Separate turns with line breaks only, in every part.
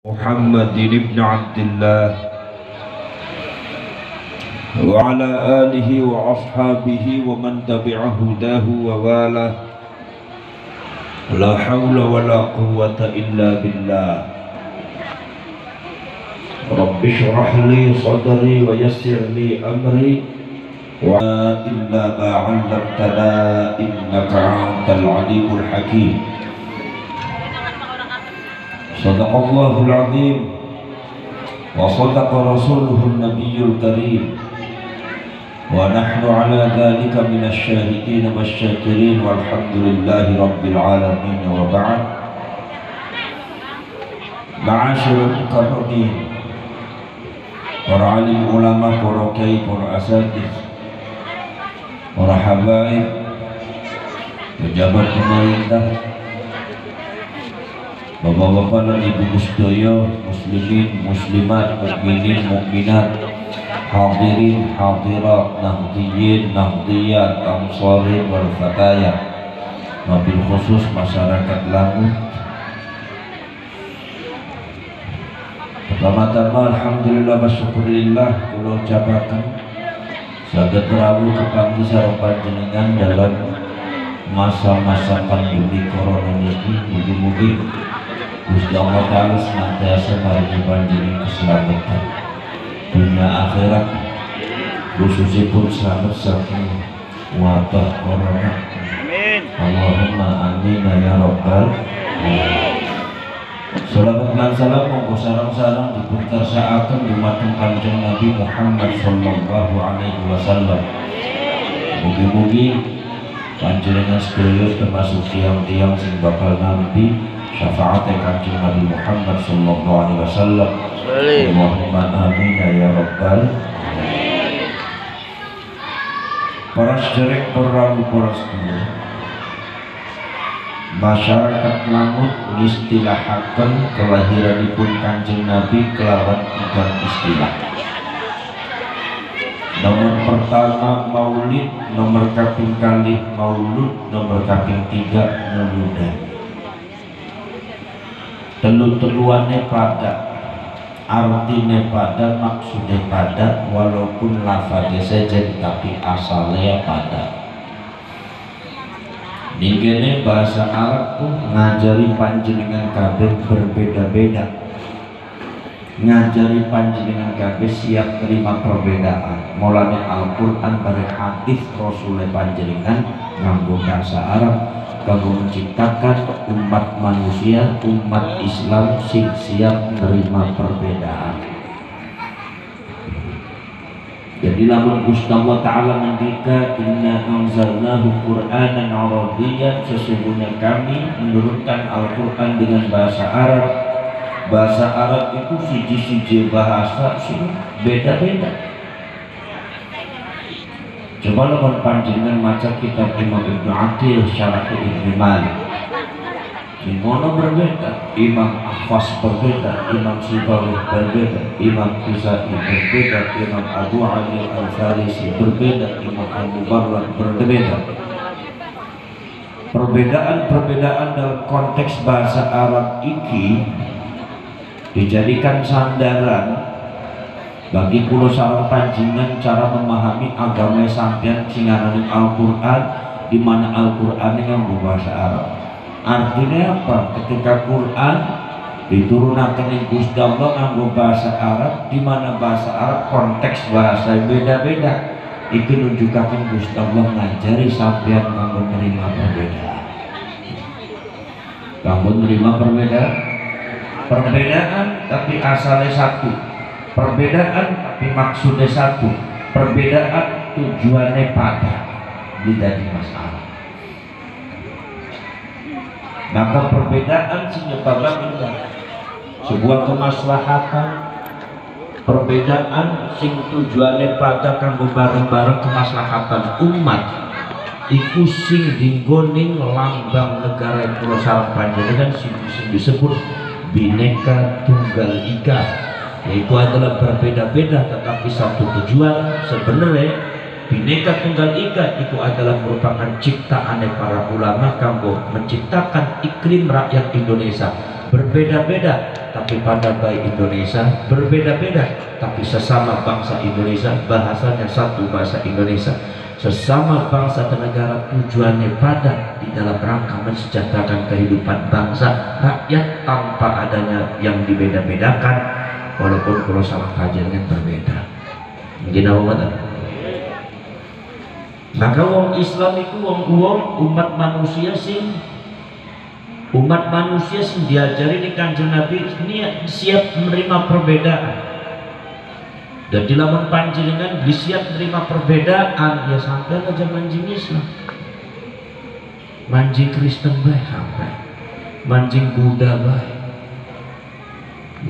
محمد بن عبد الله وعلى آله وأصحابه ومن تبع هداه ووالاه لا حول ولا قوة إلا بالله رب اشرح لي صدري ويسر لي أمري ولا إلا ما علمتنا إنك أنت العليم الحكيم صدق الله العظيم وصدق رسوله النبي الكريم ونحن على ذلك من الشاهدين والشاكرين والحمد لله رب العالمين وبعد. Ma'asyiral mukarramin, para alim ulama, para kiai, para asatidz, para habaib, pejabat pemerintah, bapak-bapak dan ibu sedaya, muslimin, muslimat, mukminin, mukminat, hadirin, hadirat, nahdiyin, nahdiyat, ansari wal fatayat, wabil khusus masyarakat Langut. Pertama-tama alhamdulillah wa syukurillah kula ucapaken saged rawuh kepanggih sareng panjenengan dalam masa-masa pandemi corona ini. Mugi-mugi Gusti Allah Ta'ala senantiasa maringi panjenengan keselamatan dunia akhirat, khususipun selamat saking wabah corona. Amin. Allahumma amin ya rabbal alamin. Salawat lan salam monggo sareng-sareng dipun kersakaken dumateng Kanjeng Nabi Muhammad sallallahu alaihi wasallam. Mugi-mugi panjenengan sedaya termasuk tiang-tiang sing bakal nampi syafaat Kanjeng Nabi Muhammad sallallahu alaihi wasallam. Allahumma amin ya rabbal alamin. Para sederek, para sedulur, masyarakat Langut ngistilahaken kelahiranipun Kanjeng Nabi kelawan 3 istilah. Nomor pertama maulid, nomor kaping kalih maulud, nomor kaping 3 muludan. Telu-teluane pada, artine pada, maksudnya pada, walaupun lafadznya sejen tapi asalnya pada. Ningene bahasa Arab pun ngajari panjenengan kabeh berbeda-beda, ngajari panjenengan kabeh siap terima perbedaan. Mulane Al-Quran bareng hadis Rasul panjenengan nganggo bahasa Arab kanggo menciptakan umat manusia, umat Islam sing siap menerima perbedaan. Jadi lamun Gusti Allah Ta'ala ngendika inna anzalnahu Qur'anan Arabiyyan, sesungguhnya kami menurunkan Al-Quran dengan bahasa Arab. Bahasa Arab itu siji-siji bahasa sing beda-beda. Coba lamun panjenengan maca kitab Imam Ibnu Aqil Syarah Ibnu Malik, Gimana berbeda, Imam Ahwas berbeda, Imam Sibawi berbeda, Imam Kisai berbeda, Imam Abu Ali Al-Farisi berbeda, Imam Al-Mubarrak berbeda. Perbedaan-perbedaan dalam konteks bahasa Arab iki dijadikan sandaran bagi kulo sareng panjenengan cara memahami agama sampeyan sing aran Al-Qur'an, di mana Al-Qur'an nganggo bahasa Arab. Artinya apa? Ketika Quran diturunkan di Gusti Allah nganggo bahasa Arab, di mana bahasa Arab konteks bahasa beda-beda, itu nunjukaken Gusti Allah ngajari sampeyan kanggo nerima perbedaan. Kanggo nerima perbedaan tapi asalnya satu. Perbedaan tapi maksudnya satu. Perbedaan tujuannya pada tidak di masalah. Maka perbedaan menyebabkan sebuah kemaslahatan. Perbedaan sing tujuannya pada kanggo bareng-bareng kemaslahatan umat iku sing dinggoning lambang negara kula sareng panjenengan sing disebut Bhinneka Tunggal Ika, yaitu adalah berbeda-beda tetapi satu tujuan. Sebenarnya Bhinneka Tunggal Ika itu adalah merupakan ciptaan para ulama kanggo menciptakan iklim rakyat Indonesia berbeda-beda tapi pada baik Indonesia, berbeda-beda tapi sesama bangsa Indonesia, bahasanya satu bahasa Indonesia, sesama bangsa dan negara, tujuannya pada di dalam rangka mensejahterakan kehidupan bangsa rakyat tanpa adanya yang dibeda-bedakan, walaupun kalau salah kajiannya berbeda. Mungkin apa? Maka wong Islam itu wong umat manusia sih, umat manusia sih diajari di Kanjeng Nabi ini siap menerima perbedaan. Dan di lamun panjenengan siap menerima perbedaan, ya sampai aja manjing Islam, manjing Kristen baik, sampai manjing Buddha baik.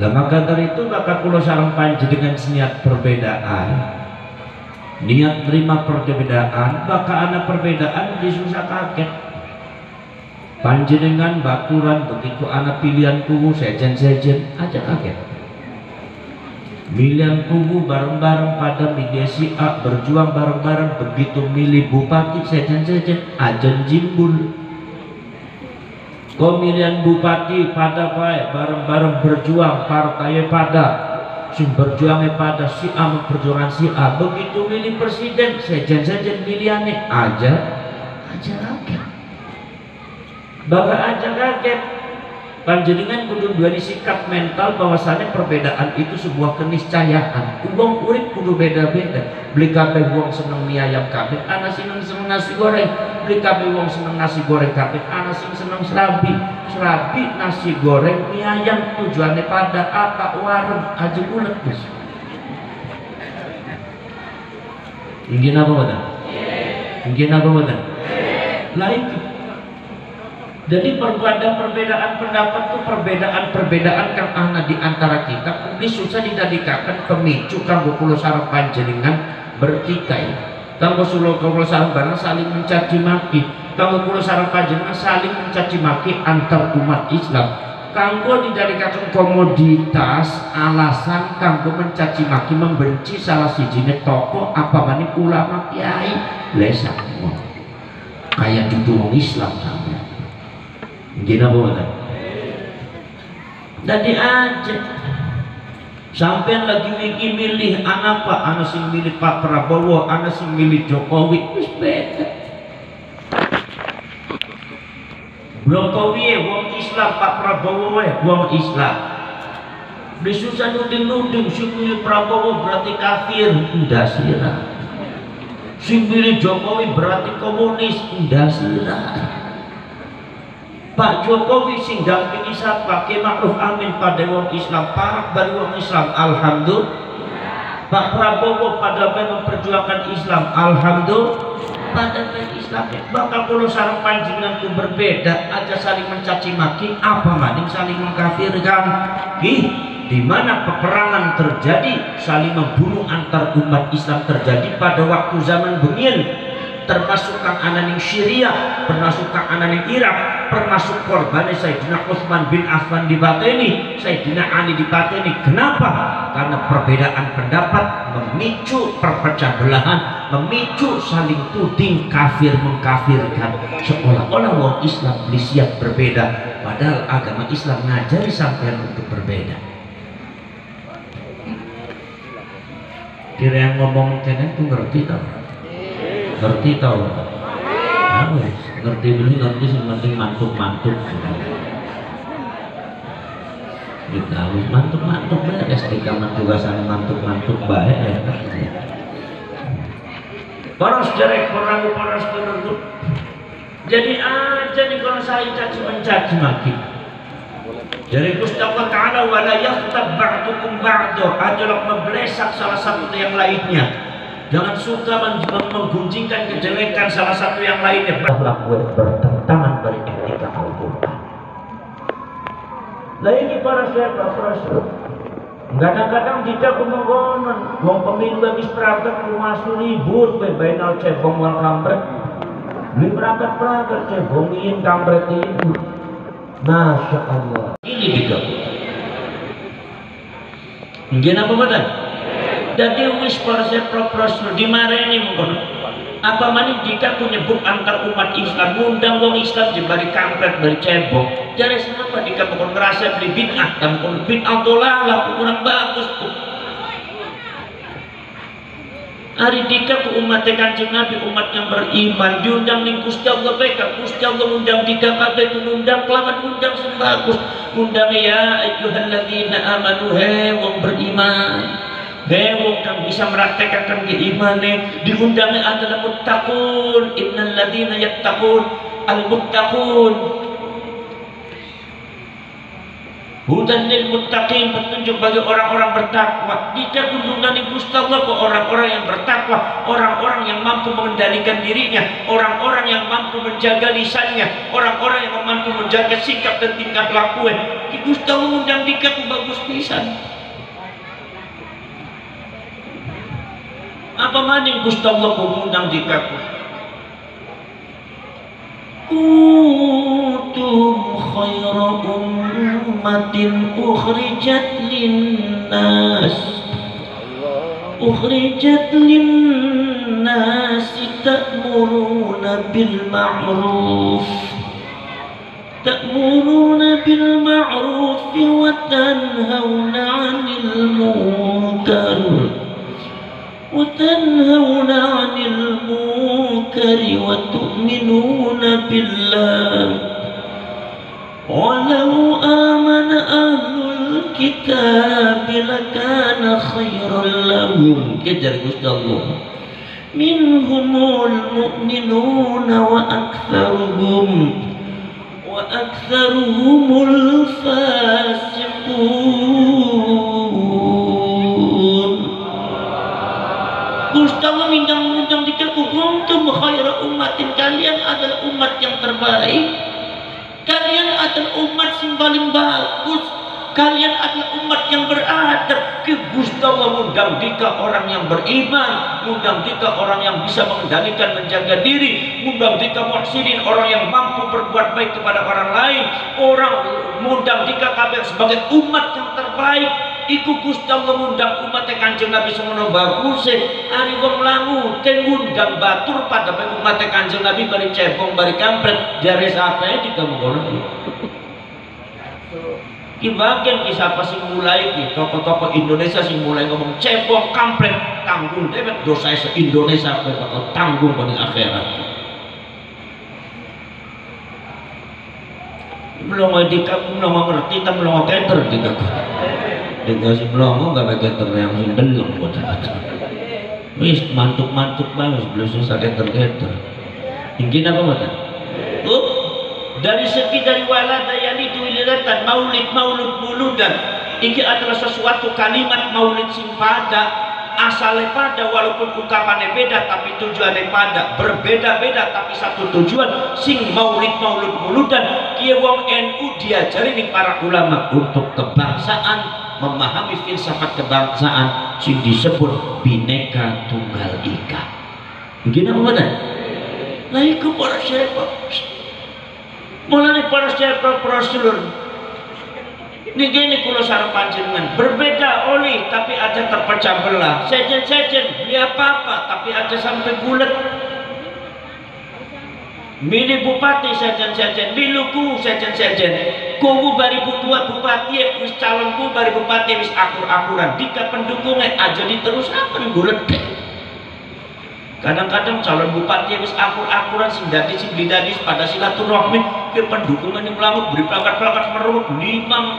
Lah maka dari itu maka kula sareng panjenengan niat perbedaan, niat menerima perbedaan, maka anak perbedaan disusah kaget. Panjenengan baturan begitu anak pilihan kubu sejen-sejen aja kaget. Pilihan kubu bareng-bareng pada mediasi A, berjuang bareng-bareng, begitu milih bupati sejen-sejen aja jimbul. Pemilihan bupati pada baik bareng-bareng berjuang partai pada sing berjuangnya pada si A memperjuangkan si A, begitu milih presiden sejen-sejen pilihannya aja kaget. Bapak aja kaget. Panjenengan kudu duweni sikap mental bahwasanya perbedaan itu sebuah keniscayaan. Wong urip kudu beda-beda. Beli kabeh wong seneng mie ayam kabeh, ana sing seneng nasi goreng. Beli kabeh wong seneng nasi goreng kabeh, ana sing seneng serabi. Serabi, nasi goreng, mie ayam, tujuannya pada apa? Warung aja ulet Gus. Mungkin apa betul? Mungkin apa betul? Lah itu. Jadi perbedaan pendapat itu perbedaan yang ada di antara kita ini susah didadikakan pemicu kanggo kula sareng panjenengan bertikai. Kanggo kula sareng bareng saling mencaci maki. Kanggo kula sareng panjenengan saling mencaci maki antar umat Islam. Kanggo didadikaken komoditas alasan kanggo mencaci maki membenci salah sijine tokoh apa maning ulama kiai lesa kayak gitu wong Islam sampai. Gini apa betul? Jadi aja sampai lagi wiki milih anak apa, anak sing milih Pak Prabowo, anak sing milih Jokowi, wis beda. Jokowi wong Islam, Pak Prabowo wong Islam. Disusah nuding-nuding sing milih Prabowo berarti kafir, ndak sirah. Sing milih Jokowi berarti komunis, ndak sirah. Pak Jokowi sing dampingi siapa? Ki Ma'ruf Amin pada wong Islam, parak bari wong Islam, alhamdulillah. Pak Prabowo pada memperjuangkan Islam, alhamdulillah. Pada Islam bakal kulo sareng panjenengan itu berbeda aja saling mencaci maki, apa maning saling mengkafirkan. Di mana peperangan terjadi, saling membunuh antar umat Islam terjadi pada waktu zaman bengil. Termasuk kang anan ing Syria, termasuk kang anan ing Irak, termasuk korbannya Sayyidina Utsman bin Affan dipateni, Sayyidina Ali dipateni. Kenapa? Karena perbedaan pendapat memicu perpecah belahan, memicu saling tuding kafir mengkafirkan, seolah-olah wong Islam siap berbeda, padahal agama Islam ngajari sampean untuk berbeda. Kira yang ngomong kene tuh ngerti tau? Ngerti tau? Ngerti dulu, ngerti penting mantuk-mantuk. Kita harus mantuk-mantuk beres di kamar juga sana mantuk-mantuk baik ya. Poros jerek orang poros penurut. Jadi aja nih kalau saya caci mencaci maki. Jadi Gusti Allah Ta'ala wala yaghtab ba'dukum ba'du, ajalak memblesak salah satu yang lainnya. Jangan suka menggunjingkan kejelekan salah satu yang lainnya. Akhlak bertentangan dari etika Al-Quran. Lah ini para sahabat, kadang-kadang tidak kemongonan. Wong pemilu habis perangkat rumah ribut, bebenal cebong wal kampret. Beli perangkat cebongin kampret itu. Masya Allah. Ini digabung. Mungkin apa badan? Jadi wis para proposal dimareni mengkono. Apa maning jika aku nyebut antar umat Islam ngundang wong Islam jembari kampret bari cebok. Jare siapa jika pokon ngerasa beli bid'ah dan pokon bid'ah dolalah kurang bagus tuh. Hari dika ku umat Kanjeng Nabi, umat yang beriman diundang ning Gusti Allah bae ka Gusti Allah ngundang dika kabeh ngundang kelawan ngundang sing bagus. Ngundang ya ayyuhalladzina amanu he wong beriman. He wong kang bisa meraktekkan keimane, diundangnya adalah muttaqun, innal ladzina yattaqun al muttaqun. Hudan lil muttaqin, petunjuk bagi orang-orang bertakwa. Jika kunjungan Gusti Allah ke orang-orang yang bertakwa, orang-orang yang mampu mengendalikan dirinya, orang-orang yang mampu menjaga lisannya, orang-orang yang mampu menjaga sikap dan tingkah lakunya. Gusti Allah mengundang dika ku bagus pisan. Apa maning Gusti Allah mengundang dika ku? Kuntum khairu ummatin ukhrijat linnas ta'muruna bil ma'ruf wa tanhauna 'anil munkar wa tu'minuna billah walau amana ahlul kitab lakana khairan lahum. Kejar Gusti Allah, minhumul mu'minuna wa aktsaruhumul fasiqun. Gusti Allah ngundang dika kuntum khairu ummatin, kalian adalah umat yang terbaik. Kalian adalah umat yang paling bagus. Kalian adalah umat yang beradab. Gusti Allah ngundang dika orang yang beriman, ngundang dika orang yang bisa mengendalikan menjaga diri, ngundang dika muhsinin, orang yang mampu berbuat baik kepada orang lain, orang ngundang dika kabeh sebagai umat yang terbaik. Iku Gusti Allah ngundang umat Kanjeng Nabi semono baguse. Ari wong langu teh ngundang batur pada umat Kanjeng Nabi bari cebong bari kampret jare sapae dikamukono. Ki bagian ki sapa sing mulai ki tokoh-tokoh Indonesia sing mulai ngomong cebong kampret, tanggung dewek dosa se-Indonesia bakal tanggung pada akhirat. Belum ngerti ta belum kenter dikaku. Dikasih melongo gak pakai keter yang belum buat wis mantuk-mantuk banget belum susah keter-keter. Ingin apa mata? Dari segi dari waladayani duilatan mauludan ini adalah sesuatu kalimat maulid sing pada asalnya pada, walaupun ungkapannya beda tapi tujuannya pada, berbeda-beda tapi satu tujuan. Sing mauludan kieu wong NU diajari ning para ulama untuk kebangsaan, memahami filsafat kebangsaan sing disebut Bhinneka Tunggal Ika. Begini apa benar? Lah iku para syekh. Mulane para syekh prosedur niki kula sareng panjenengan berbeda oli tapi ada terpecah belah. Sejen ya apa tapi ada sampai bulat. Milih bupati sejen, miluku sejen. Kubu bari bupati wis calonku bari bupati wis akur-akuran. Dika pendukungnya aja diterusaken bulet. Kadang-kadang calon bupati wis akur-akuran sing dadi sing didadi pada silaturahmi ke pendukungane mlaku beri perangkat merut 5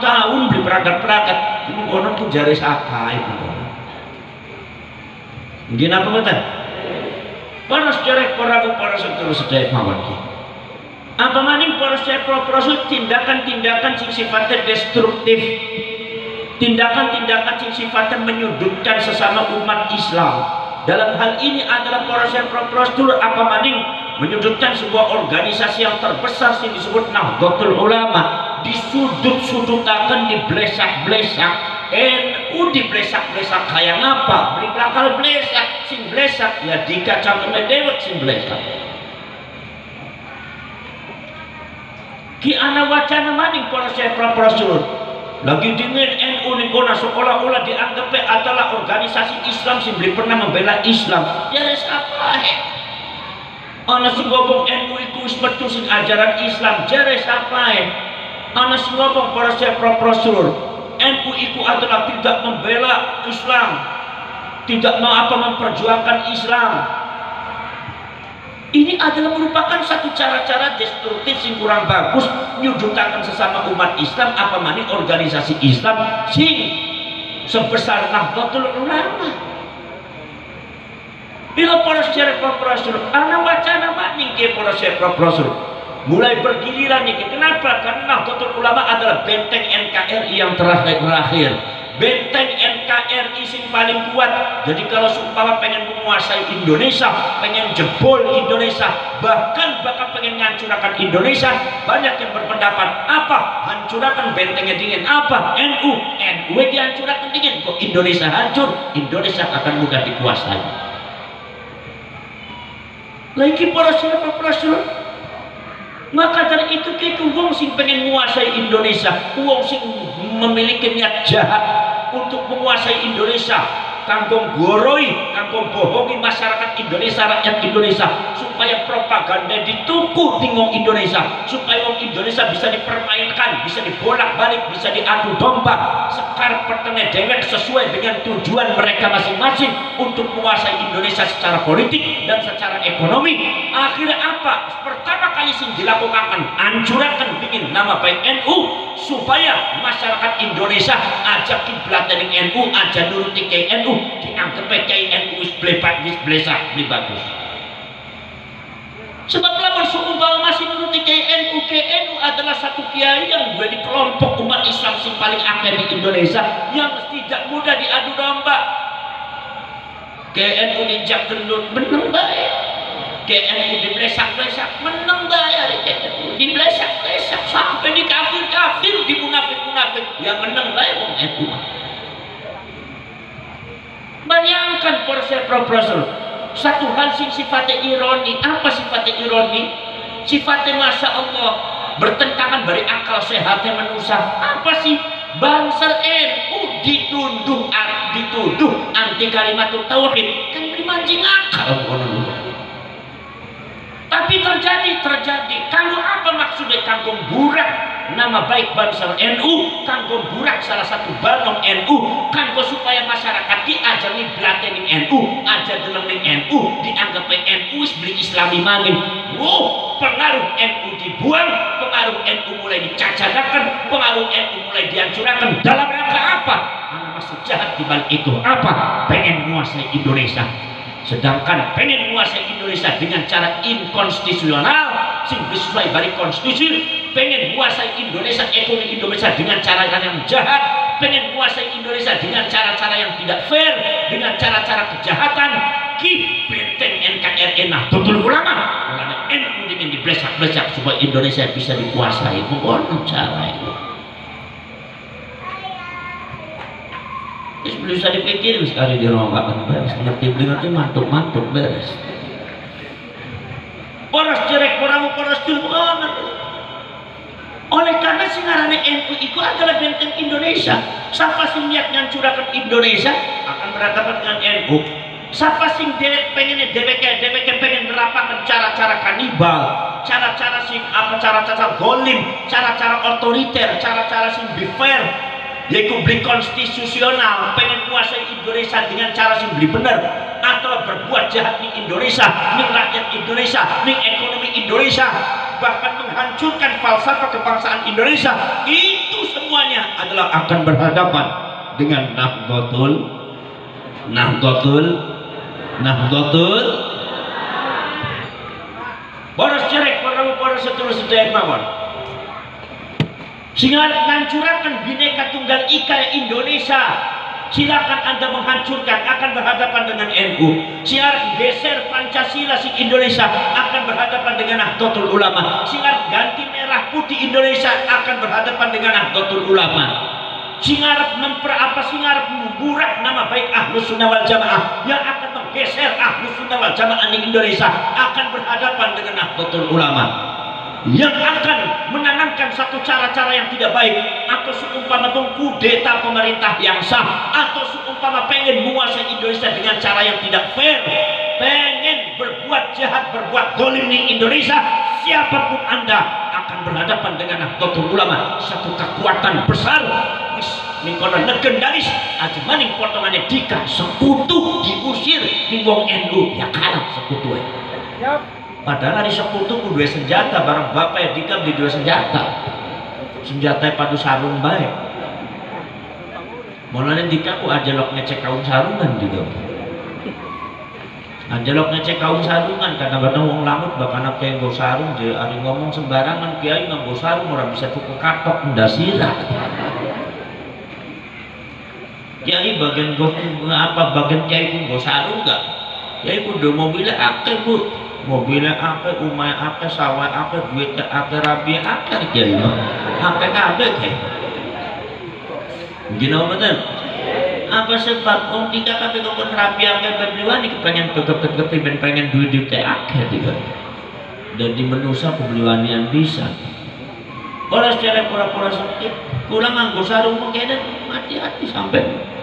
tahun beri perangkat. Iku kono ku jare saka iku. Nggih napa mboten? Para sejarah para sedherek mawon iki. Apa maning para sejarah tindakan-tindakan sing sifatnya destruktif, tindakan-tindakan sing sifatnya menyudutkan sesama umat Islam. Dalam hal ini adalah proses apa maning menyudutkan sebuah organisasi yang terbesar yang disebut Nahdlatul Ulama, disudut-sudutakan, diblesak-blesak. NU diblesak-blesak kayak ngapa? Beli belakal blesak, sing blesak ya dikacangkan dewek sing blesak. Ki ana wacana maning proses lagi dingin NU nikona seolah-olah dianggap adalah organisasi Islam sih belum pernah membela Islam. Ya siapa? Ana sing ngomong NU iku wis metu sing ajaran Islam, jare sapae. Ana sing ngomong para syekh profesor, NU iku adalah tidak membela Islam, tidak mau memperjuangkan Islam. Ini adalah merupakan satu cara-cara destruktif sing kurang bagus nyudukaken sesama umat Islam, apa mani organisasi Islam sing sebesar Nahdlatul Ulama. Bila para syekh profesor, ana wacana maning ke para syekh profesor mulai bergiliran nih. Kenapa? Karena Nahdlatul Ulama adalah benteng NKRI yang terakhir. Benteng NKRI sing paling kuat. Jadi kalau seumpama pengen menguasai Indonesia, pengen jebol Indonesia, bahkan pengen ngancurkan Indonesia, banyak yang berpendapat apa? Hancurkan bentengnya dingin. Apa? NU dihancurkan dingin. Kok Indonesia hancur? Indonesia akan mudah dikuasai. Lagi para profesor, maka dari itu kita wong sing pengen menguasai Indonesia, wong sing memiliki niat jahat untuk menguasai Indonesia, kanggo goroi, kanggo bohongi masyarakat Indonesia, rakyat Indonesia, supaya propaganda dituku tinggung Indonesia, supaya wong Indonesia bisa dipermainkan, bisa dibolak-balik, bisa diadu domba, sekar petene dewek sesuai dengan tujuan mereka masing-masing untuk menguasai Indonesia secara politik dan secara ekonomi. Akhirnya apa? Pertama kali sing dilakukan, hancurkan bikin nama baik NU, supaya masyarakat Indonesia aja kiblat dengan NU, aja nuruti ke NU, dianggap kayak NU blebat blesak bagus. Sebab lawan seumpama masih nuruti ke NU adalah satu kiai yang di kelompok umat Islam yang paling akeh di Indonesia, yang tidak mudah diadu domba. KNU dijak gendut menang baik, KNU diblesak-blesak menang baik, KNU diblesak-blesak sampai di kafir-kafir, di munafik-munafik, yang menang baik wong NU. Bayangkan profesor, satu hal sing sifatnya ironi. Apa sifatnya ironi? Sifatnya masya Allah bertentangan dari akal sehatnya manusia. Apa sih? Bangsa NU dituduh anti kalimat tauhid, kan dimancing akal. Tapi terjadi. Kanggo apa maksudnya? Kanggo burak nama baik bangsa NU, kanggo burak salah satu balong NU, kanggo supaya masyarakat aja ngiblatin NU, aja deleng NU, dianggap NU beli Islami maning. Pengaruh NU dibuang, pengaruh NU mulai dicacadakan, pengaruh NU mulai dihancurkan. Dalam rangka apa? Karena maksud jahat dibalik itu apa? Pengen menguasai Indonesia. Sedangkan pengen menguasai Indonesia dengan cara inkonstitusional, sing sesuai balik konstitusi, pengen menguasai Indonesia, ekonomi Indonesia dengan cara yang jahat, pengen menguasai Indonesia dengan cara-cara yang tidak fair, dengan cara-cara kejahatan, benteng NKRI Nahdlatul Ulama, karena NU ingin diblesak-blesak supaya Indonesia bisa dikuasai. Mengono cara itu. Bisa dipikir sekali di rumah beres, ngerti mantuk beres. Poros jerek poros banget. Oleh karena singarane NU itu adalah benteng Indonesia. Siapa sing niat ngancurakan Indonesia akan berhadapan dengan NU. Siapa sing pengen pengen nerapkan cara-cara kanibal, cara-cara sing cara-cara golim, cara-cara otoriter, cara-cara sing fair, yaitu beli konstitusional, pengen kuasai Indonesia dengan cara sing beli bener, atau berbuat jahat di Indonesia, di rakyat Indonesia, di ekonomi Indonesia, bahkan menghancurkan falsafah kebangsaan Indonesia. Itu semuanya adalah akan berhadapan dengan Nahdlatul boros cerek boros seterusnya mawon. Sehingga menghancurkan Bhinneka Tunggal Ika Indonesia. Silakan Anda menghancurkan, akan berhadapan dengan NU. Siar geser Pancasila si Indonesia akan berhadapan dengan Nahdlatul Ulama. Siar ganti merah putih Indonesia akan berhadapan dengan Nahdlatul Ulama. Singarap memburak nama baik Ahlus Sunnah wal Jamaah, yang akan menggeser Ahlus Sunnah wal Jamaah di Indonesia akan berhadapan dengan Nahdlatul Ulama, yang akan menanamkan satu cara-cara yang tidak baik, atau seumpama mengkudeta pemerintah yang sah, atau seumpama pengen menguasai Indonesia dengan cara yang tidak fair, pengen berbuat jahat, berbuat zalim di Indonesia, siapapun Anda akan berhadapan dengan Nahdlatul Ulama, satu kekuatan besar wis mingkono legendaris aja maning potongane Dika sekutu diusir ning wong NU ya kalah sekutu. Padahal hari sekutu ku duwe senjata, bareng bapak Dika beli dua senjata. Senjata padu sarung baik. Mulane Dika ku ajalok ngecek kaum sarungan juga. Ajalok ngecek kaum sarungan, kadang-kadang wong lamut bakal kayak nggo sarung je ari ngomong sembarangan kiai nganggo sarung ora bisa tuku katok ndasira. Kiai bagian kiai ku nggo sarung enggak? Kiai kudu mobilnya akeh Bu. Mobilnya akeh, umay akeh, sawah akeh, duitnya akeh, rabi akeh kiai mah. Akeh kabeh kiai. Gino betul. Apa sebab om Dika kabeh kok rabi akeh beliwani kepengen begep-begep pengen duit akeh tiga. Dan di menusa pembeliwani yang bisa. Kalau secara pura-pura sakit, pulang nganggo sarung mengkene hati-hati sampai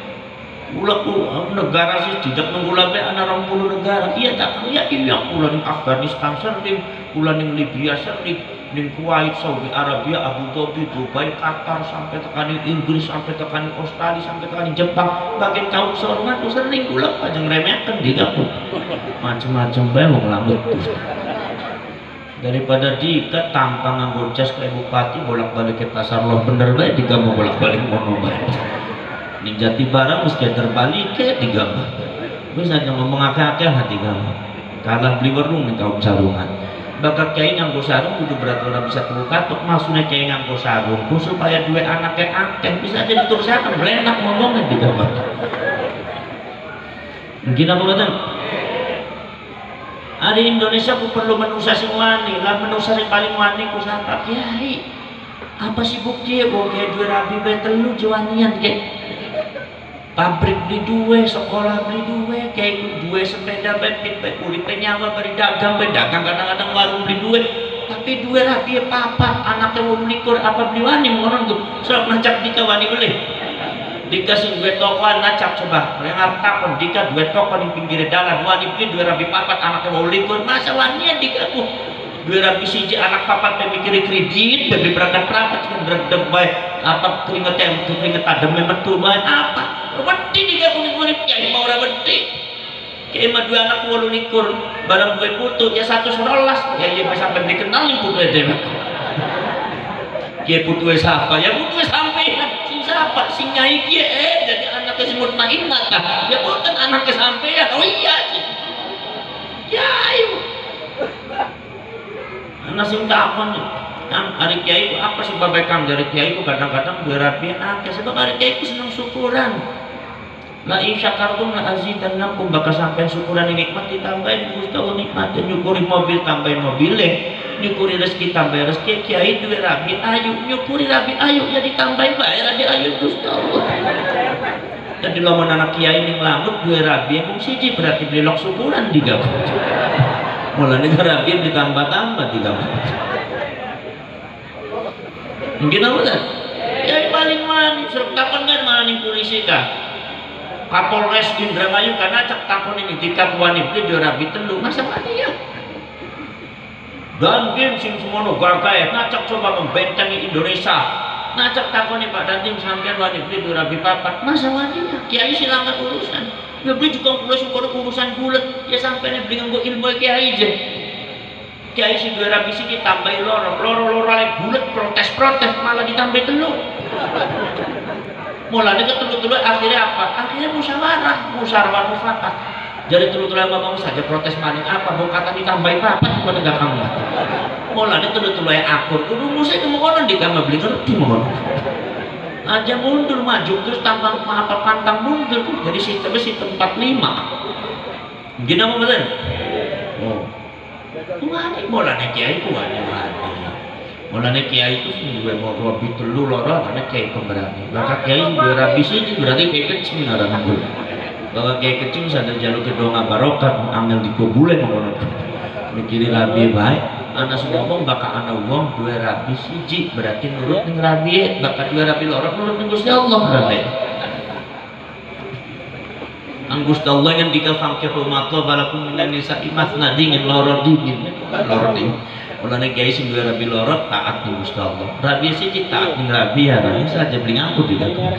Ulaku negara sih tidak menggulabe anak 20 negara. Iya tak iya pulang di Afghanistan sering, pulang di Libya sering, di Kuwait, Saudi Arabia, Abu Dhabi, Dubai, Qatar, sampai tekan Inggris, sampai tekan Australia, sampai tekan Jepang. Bagian kaum sorungan tuh sering pulang aja ngeremehkan di dapur. Macam-macam bae wong lamut tuh. Daripada Dika tampang nganggo jas kayak bupati bolak-balik ke pasar lo bener bae Dika mau bolak-balik mono bae. Ning jati barang mesti terbalik ke digambar. Bisa aja ngomong akeh-akeh hati gambar. Kalah beli warung nih kaum sarungan. Bakal kiai nganggo sarung kudu berat ora bisa tuku katok, maksudnya kiai nganggo sarung supaya dua anaknya akeh bisa aja diturusakan belenak ngomongnya digambar. Mungkin apa kata? Ada Indonesia ku perlu manusia sing wani, lah manusia sing paling wani ku sapa kiai. Apa sih bukti ya bahwa kiai dua rabi bae telu jawanian kiai. Pabrik beli dua, sekolah beli dua, kayak dua sepeda baik kulit nyawa beri dagang kadang-kadang warung beli dua, tapi dua rapi papa anaknya mau likur apa beli wani orang tuh serap nacap Dika wani boleh dikasih dua tokoan nacap coba yang harta Dika dua toko di pinggir jalan wani beli dua rapi papat anaknya mau likur masa wani ya Dika tuh dua rapi siji anak papat mikir kredit beli berangkat kan deg baik apa keringet adem metu baik apa wedi Dika kuning-kuning kiai mau ora wedi kiai mah dua anak 28 barang gue putu ya 111 ya iya sampai dikenal nih putu dhewe kiai putu siapa ya putu sampai sing siapa sing nyai kiai jadi anaknya si mutmainah tah ya bukan anaknya sampai ya oh iya sih kiai anak sing takon hari kiai itu apa sih babekang dari kiai itu kadang-kadang berapi akeh sebab hari kiai itu senang syukuran. La in syakartum la azidannakum, bakal sampai syukuran nikmat ditambahin Gusti Allah nikmat, nyukuri mobil tambahin mobilnya, nyukuri rezeki tambahin rezeki, kiai duwe rabi ayu, nyukuri rabi ayu ya ditambahin bae rabi ayu Gusti Allah. Jadi lamun anak kiai ning lamut duwe rabi mung siji berarti beli lok syukuran digabung. Mulane rabi ditambah-tambah digabung. Mungkin apa kan? Ya paling manis, sertakan kan maning polisi kah? Kapolres Indramayu karena cak takon ini Dika wani beli dua rabi telu masa mania. Dan game sing semono gagah ngacak coba membentengi Indonesia. Ngacak takon nih Pak Dantim sampean wani beli dua rabi papat masa mania. Kiai silangan urusan. Ya beli juga urusan bulat ya sampai nih beli nganggo ilmu kiai aja. Kiai si dua rabi sih ditambahi loro lek bulat protes malah ditambahi telu. Mulanya ketelu-telu akhirnya apa? Akhirnya musyawarah mufakat. Jadi telu-telu ngomong saja protes maning apa? Mau kata ditambahi papat buat negara kamu. Mulanya telu-telu akur. Kudu musa itu mengonon di kamar beli ngerti mengonon. Aja mundur maju terus tampang apa pantang mundur. Jadi sistem 45. Gini apa betul? Oh. Wani mulanya kiai wani. Mulanya kiai itu juga mau rabi telu loro karena kiai pemberani. Maka kiai dua rabi sih berarti kiai kecil ada nanggung. Bahwa kiai kecil sadar jalur kedonga barokah ambil di kubule mengono. Mikiri rabi baik. Anak ngomong bakal anak uang dua rabi siji berarti nurut ning rabi. Bakal dua rabi loro nurut ning Gusti Allah rabi.
pun Gusti Allah yang dikafangkihu matwa balakum minan nisa'i masna dingin loro dingin loro dingin mulane kiai sing duwe rabi loro taat ning Gusti Allah rabi siji taat ning rabi ya rabi saja beli ngaku di dalam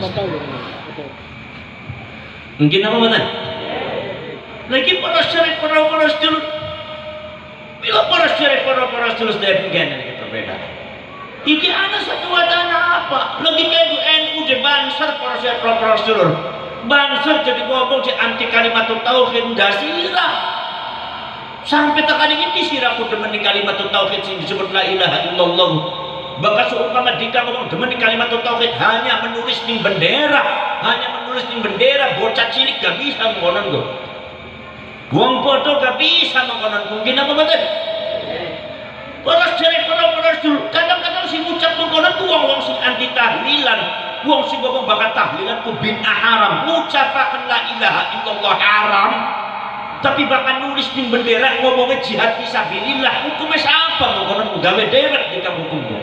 mungkin apa benar lagi para syarif para sedulur bila para syarif para sedulur dari pengen kita berbeda iki ada satu wacana apa lagi kayak NU je bansar para syarif para sedulur bansar jadi ngomong si anti kalimat tauhid dasirah sampai tekan ini sirah ku demen kalimat tauhid sing disebut la ilaha illallah bakal seumpama dika ngomong demen kalimat tauhid hanya menulis ning bendera bocah cilik gak bisa mengonon go wong bodoh gak bisa mengonon mungkin apa betul para syarif para dulu kadang-kadang si ngucap mengonon ku wong sing anti tahlilan wong sing ngomong bakal tahlilan ku bid'ah haram ngucapaken la ilaha illallah haram tapi bakal nulis ning bendera ngomongnya jihad fisabilillah hukumnya siapa mengonon gawe dewek di kampung hukum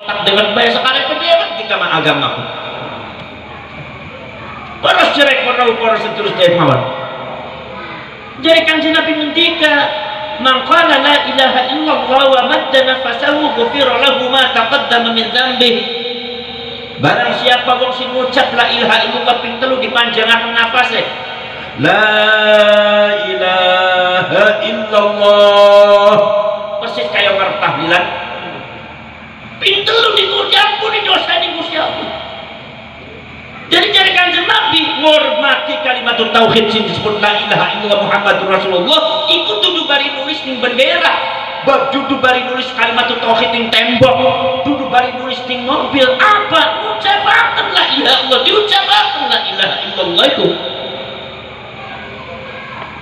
tak dewek bae sekali dewek di kamar agamaku para syarif para seterusnya mawon jadi kanjeng Nabi ngendika man qala la ilaha illallah wa madda nafasahu ghufira lahu ma taqaddama min dzambihi barang siapa wong sing ngucap la ilaha illallah ping telu dipanjangaken nafase la ilaha illallah persis kaya ngarep tahlilan ping telu diucap pun didosani Gusti Allah jadi cari kanjeng Nabi ngormati kalimat tauhid sing disebut la ilaha illallah Muhammadur Rasulullah ikut duduk bari nulis ning bendera bab duduk bari nulis kalimat tauhid ning tembok duduk bari nulis ning mobil apa ucapaken la ilaha illallah diucapaken la ilaha illallah itu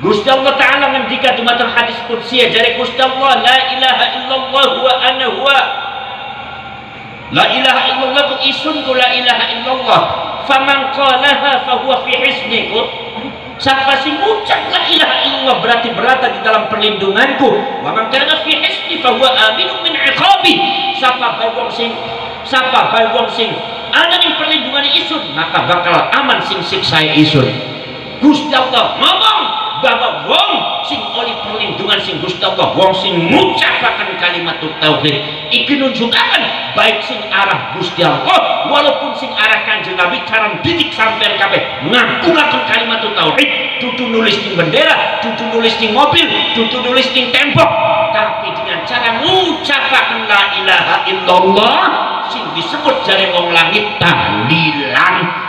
Gusti Allah Ta'ala ngendika dumateng hadis qudsi dari Gusti Allah la ilaha illallah wa ana huwa la ilaha illallah ku isun ku la ilaha illallah faman qalaha fahuwa fi hisniku siapa sing ucap la ilaha illallah berarti berada di dalam perlindunganku wa man kana fi hisni fahuwa aminun min iqabi siapa bae wong sing ana ning perlindungan isun maka bakal aman sing siksa isun Gusti Allah ngomong bahwa wong sing oleh perlindungan sing Gusti Allah wong sing ngucapaken kalimat tauhid iki nunjukaken baik sing arah Gusti Allah walaupun sing arah kanjeng Nabi cara didik sampean kabeh ngaku-ngaku kalimat tauhid dudu nulis ning bendera dudu nulis ning mobil dudu nulis ning tembok tapi dengan cara ngucapaken la ilaha illallah sing disebut jare wong langit tahlilan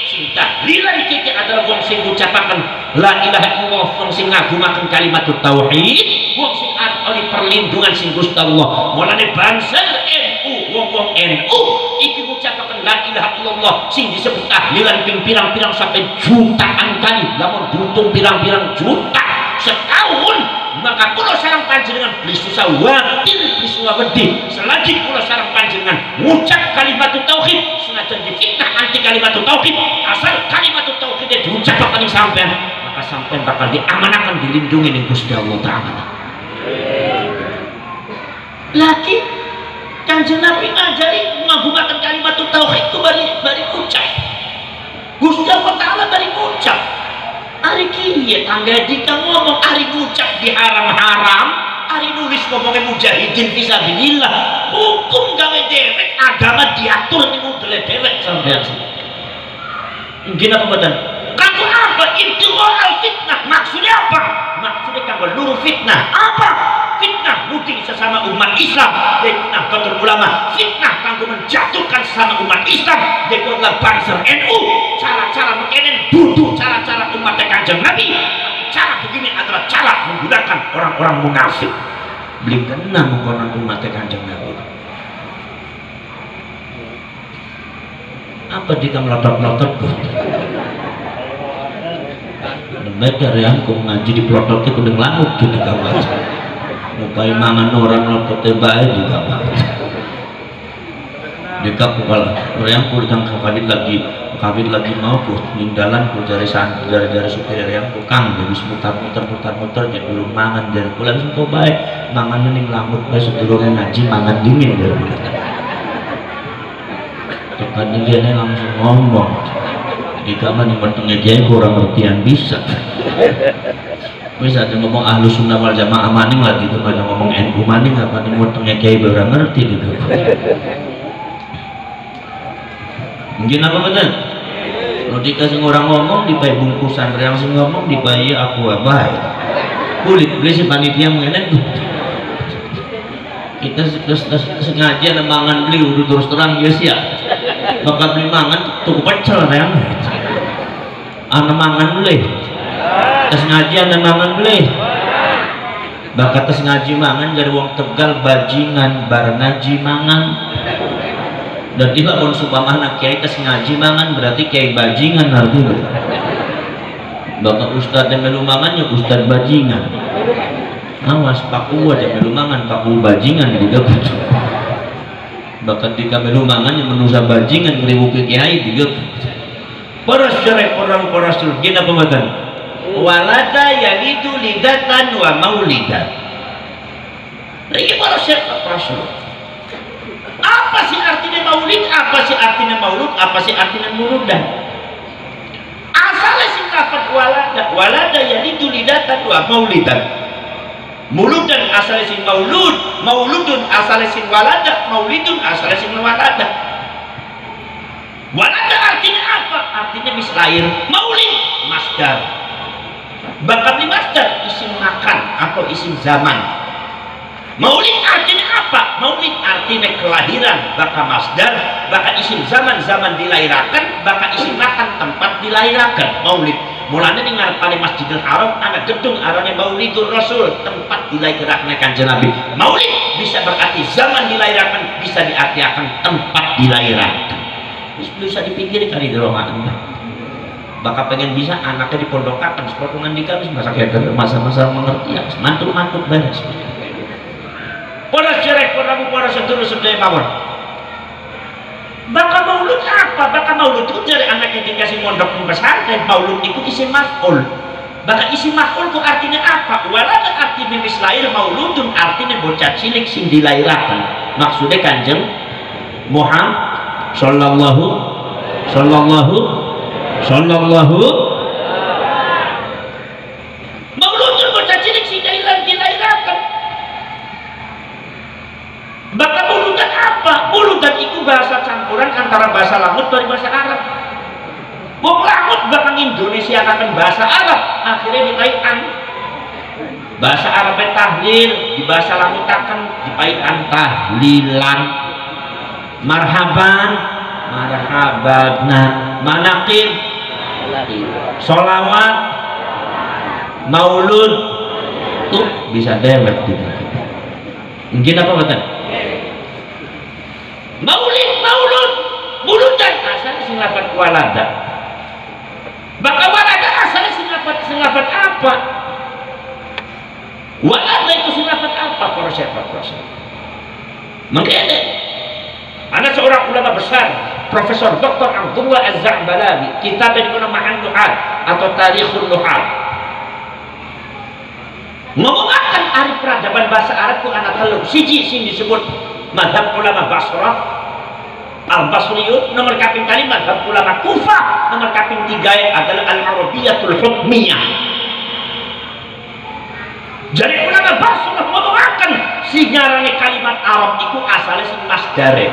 sing tahlilan iki adalah wong sing ngucapaken la ilaha illallah wong sing ngagumaken kalimat tauhid wong sing oleh perlindungan sing Gusti Allah mulane bangsa NU wong NU iki ngucapaken la ilaha illallah sing disebut tahlilan ping pirang-pirang sampai jutaan kali lamun butuh pirang-pirang juta setahun maka kula sareng panjenengan beli susah watir beli susah wedi selagi kula sareng panjenengan ngucap kalimat tauhid senajan difitnah anti kalimat tauhid asal kalimat tauhid diucapkan ning sampean maka sampean bakal diamanakan dilindungi ning Gusti Allah Ta'ala lagi kanjeng Nabi ngajari ngagumaken kalimat tauhid ku bari ucap Gusti Allah Ta'ala bari ucap hari kiye tangga dika ngomong hari ngucap di haram-haram hari nulis ngomongnya mujahidin fisabilillah hukum gawe dewek agama diatur ning modele dewek sampean mungkin apa betul kanggo apa intiqal fitnah maksudnya apa maksudnya kanggo luru fitnah apa fitnah muding sesama umat Islam fitnah kotor ulama fitnah kanggo menjatuhkan sesama umat Islam yaitu adalah bangsa NU cara-cara mekenen dudu cara-cara umat kanjeng Nabi cara begini adalah cara menggunakan orang-orang munafik beli kena menggunakan umat kanjeng Nabi apa dia melotot-melotot mereka yang aku ngaji di pelotot itu udah ngelamuk gitu kawan mukai mangan orang melotot terbaik juga dekat kalau yang ku datang kawin lagi mau ku ninggalan ku dari supir yang ku kang jadi mutar jadi dulu mangan dari kulan itu baik mangan ning lamut bae sedulurnya ngaji mangan dingin dari tekan dia langsung ngomong di ketika mana bertengah kiai kurang ngertian bisa. Bisa ngomong ahlu sunnah wal jamaah maning lah gitu, kalau ngomong NU maning apa nih bertengah kiai kurang ngerti gitu. Mungkin apa betul? Kalau dikasih orang ngomong dipakai bungkusan, yang sih ngomong dipakai aku apa? Kulit beli si panitia mengenai tuh. Kita sengaja nemangan beli udah terus terang ya sih ya. Bakal beli mangan tuh pecel ya. Nemangan beli. Sengaja nemangan beli. Bakal sengaja mangan dari wong Tegal bajingan bareng ngaji mangan. Dan tidak pun supaya anak kiai ngaji mangan berarti kiai bajingan artinya. Bapak ustadz yang melu mangan ya ustadz bajingan. Awas paku aja melu mangan paku bajingan juga. Bahkan jika melu mangan yang menusa bajingan ngeribu ke kiai juga. Para syarif orang para surgin apa makan? Walada yalidu lidatan wa maulidan. Lagi para syarif para surgin. Apa sih artinya maulid? Apa sih artinya maulud? Apa sih artinya muludan? Asalnya sing lafaz walada yalidu lidatan wa maulidan. Muludan asalnya sing maulud, mauludun asalnya sing walada, maulidun asalnya sing walada. Walada artinya apa? Artinya bis lahir. Maulid masdar. Bahkan di masdar isim makan atau isim zaman. Maulid artinya apa? Maulid artinya kelahiran, bahkan masdar, bahkan isim zaman, zaman dilahirakan, bahkan isim makan, tempat dilahirakan. Maulid. Mulanya dengar pada Masjidil Haram ada gedung arahnya Maulidur Rasul, tempat dilahirkan Kanjeng Nabi. Maulid bisa berarti zaman dilahirkan, bisa diartikan tempat dilahirkan. Bisa dipikir kali di ruangan. Bakal pengen bisa anaknya dipondokakan seperti ngandika masa-masa mengerti ya, mantuk-mantuk beres. Para syarif, para sedulur-sedulur mawon. Bakal maulud apa? Bakal maulud itu dari anak yang dikasih mondok pesantren. Maulud itu isim maf'ul. Bakal isim maf'ul itu artinya apa? Walada artinya mis lahir, mauludun artinya bocah cilik sing dilahirakan. Maksudnya Kanjeng Muhammad sallallahu mauludun bocah cilik sing dilahirakan. Bakal mauludan apa? Mauludan itu bahasa campuran antara bahasa Lamut dari bahasa Arab. Mau Lamut bahkan Indonesia akan bahasa Arab, akhirnya dipaikan bahasa Arab tahlil, di bahasa Lamut akan dipaikan tahlilan, marhaban, marhabatna, manaqib, sholawat, maulud, tuh bisa dewet gitu. Mungkin apa betul? Maulud, muludan asalnya sing lafaz walada. Maka walada asalnya sing lafaz apa? Walada itu sing lafaz apa? Proses. Mengkene ada seorang ulama besar, Profesor Dr. Abdullah Az-Za'balawi, kitab yang bernama Nuhat atau Tarikhun Nuhat. Ngomongkan hari peradaban bahasa Arab itu anak telu. Siji sing disebut mazhab ulama Basrah Al-Basriyun, nomor kaping kali mazhab ulama Kufah, nomor kaping 3 adalah Al-Arabiyatul Hukmiyah. Jadi ulama Basrah mengatakan sinyarannya kalimat Arab itu asalnya sing masdare.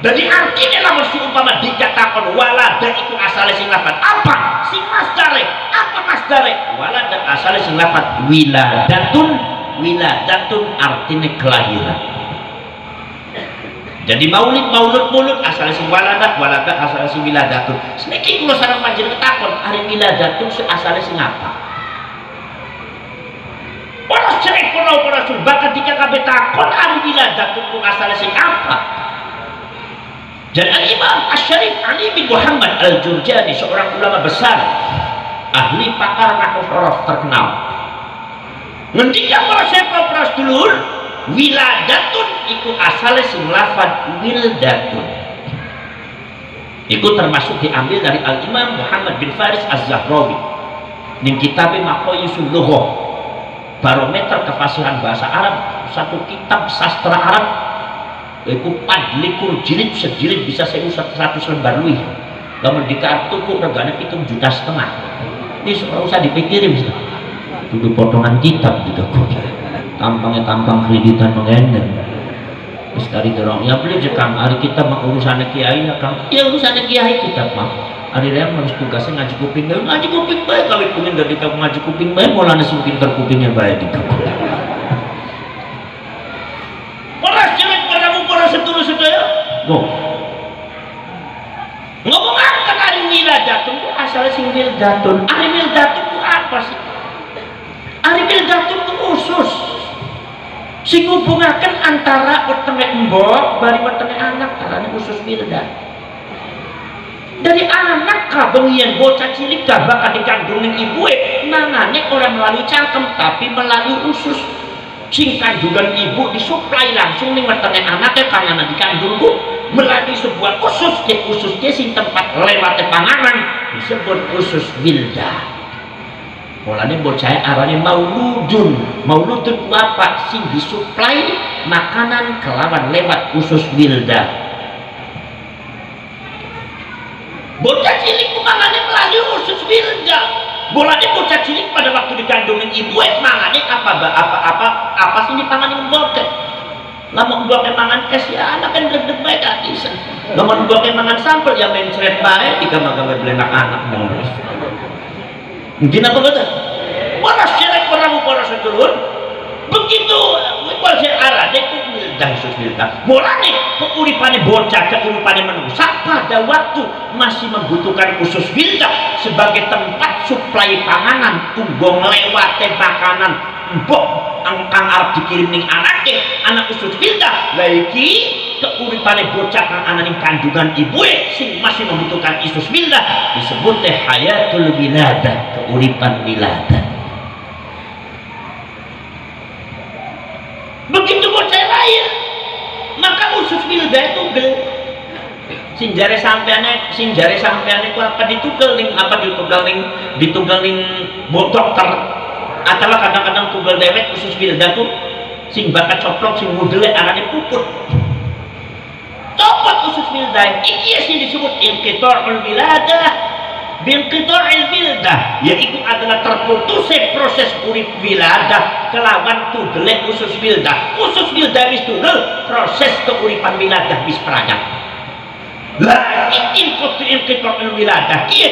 Jadi artinya lamun si umpama dikatakan walada itu asalnya sing lafaz apa? Sing masdare. Apa masdare? Walada asalnya sing lafaz wiladatun artinya kelahiran. Jadi maulud asal sing walada asal sing wiladatun. Seniki kula sareng panjenengan takon, ari wiladatun asale sing apa? Para syekh para sulba ketika kabeh takon ari wiladatun ku asale sing apa? Dan Al-Imam Asy-Syarif Ali bin Muhammad Al-Jurjani, seorang ulama besar, ahli pakar nahwu huruf terkenal. Ngendikan para syekh para sedulur, wiladatun iku asale sing lafaz wildatun. Iku termasuk diambil dari Al-Imam Muhammad bin Faris Az-Zahrawi ning kitab Maqayisul Lughah, barometer kefasihan bahasa Arab, satu kitab sastra Arab. Iku 24 jilid, sejilid bisa 100 lembar luwih. lamun di kartu kok regane 7,5 juta. Ini ora usah dipikirin sih. Kudu potongan kitab juga kok. Tampangnya tampang kreditan mengendeng. Wis kari dorong ya beli jekang hari kita mah urusan kiai ya Kang. Ya urusan kiai kita mah. Hari raya harus tugasnya ngaji kuping bae. Ngaji kuping bae kawit pengen dari kamu ngaji kuping bae mulane sing pinter kupingnya bae di kamu. Paras jelek padamu para sedulur-sedaya. Go. Ngomong akan hari wiladatun itu asalnya sing wildatun. Hari wildatun itu apa sih? Hari wildatun itu usus sing hubungaken antara wetenge mbok bari wetenge anak arane usus wildat. Dari anak kabengian bocah cilik dah bakal dikandungin ibu mangane orang melalui cangkem tapi melalui usus. Sing kandungan ibu disuplai langsung ning wetenge anaknya karena dikandungku melalui sebuah usus ke ususnya sing tempat lewat panganan disebut usus wildah. Mulane bocah arane mauludun. Mauludun apa? Sing disuplai makanan kelawan lewat usus wildah. Bocah cilik mangane melalui usus wildah. Bolane bocah cilik pada waktu dikandungin ibu mangane apa sih dipanganin bokeh. Lamun bokeh mangan es ya anak kan gede bae kadisen. Lamun bokeh mangan sampel ya mencret bae digambar-gambar belenak anak. Mungkin apa betul? Paras jelek peramu para sedulur. Begitu wajah arah itu wildah usus wildah. Mulane keuripane bocah, keuripane manusia pada waktu masih membutuhkan usus wildah sebagai tempat suplai panganan, tunggu ngelewate makanan mbok angkang arep dikirim ning anake, anak usus wildah. Lah iki keuripane bocah kang ana ning kandungan ibuke sing masih membutuhkan usus wildah disebut hayatul wiladah, keuripan wiladah. Begitu bocah lahir maka usus wildah itu gel sinjare sampeane ku apa ditugel ning dokter atau kadang-kadang tugel dewek usus wildah tuh sing bakat coplok sing mudele arane puput copot usus wildah iki sing disebut inqita'ul wiladah. Binqita'il wildah yaitu adalah terputusnya proses urip wiladah kelawan tugele usus wildah. Usus wildah wis tugel proses keuripan wiladah wis peragat. Lah inqita'il wiladah kiye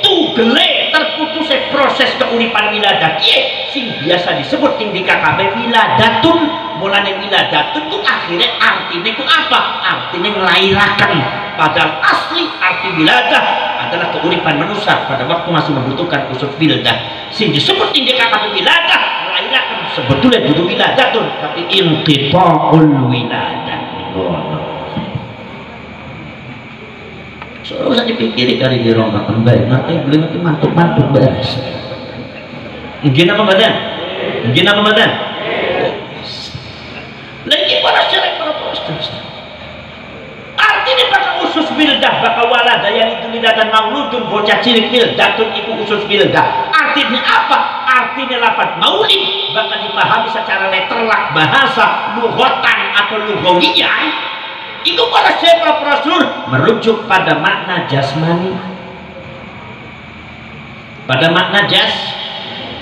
tugele terputusnya proses keuripan wiladah kiye sing biasa disebut ing di KKB wiladatun. Mulane wiladatun itu akhirnya artinya itu apa? Artinya ngelairakan. Padahal asli arti wiladah adalah keuripan manusia pada waktu masih membutuhkan usus wildah. Sing disebut ing KKB wiladah ngelairakan sebetulnya butuh wiladatun tapi inqita'ul wiladah. So usah dipikiri kali di rongga baik nanti beli nanti mantuk-mantuk beres. Mungkin apa badan? Mungkin apa badan? Lagi para syarek para proses. Artinya bakal usus wildah bakal walada yang itu lidatan mauludun bocah cilik wildatun itu usus wildah. Artinya apa? Artinya lafaz maulid bakal dipahami secara letterlak bahasa lughatan atau lughawiyah. Itu para syarek para proses merujuk pada makna jasmani. Pada makna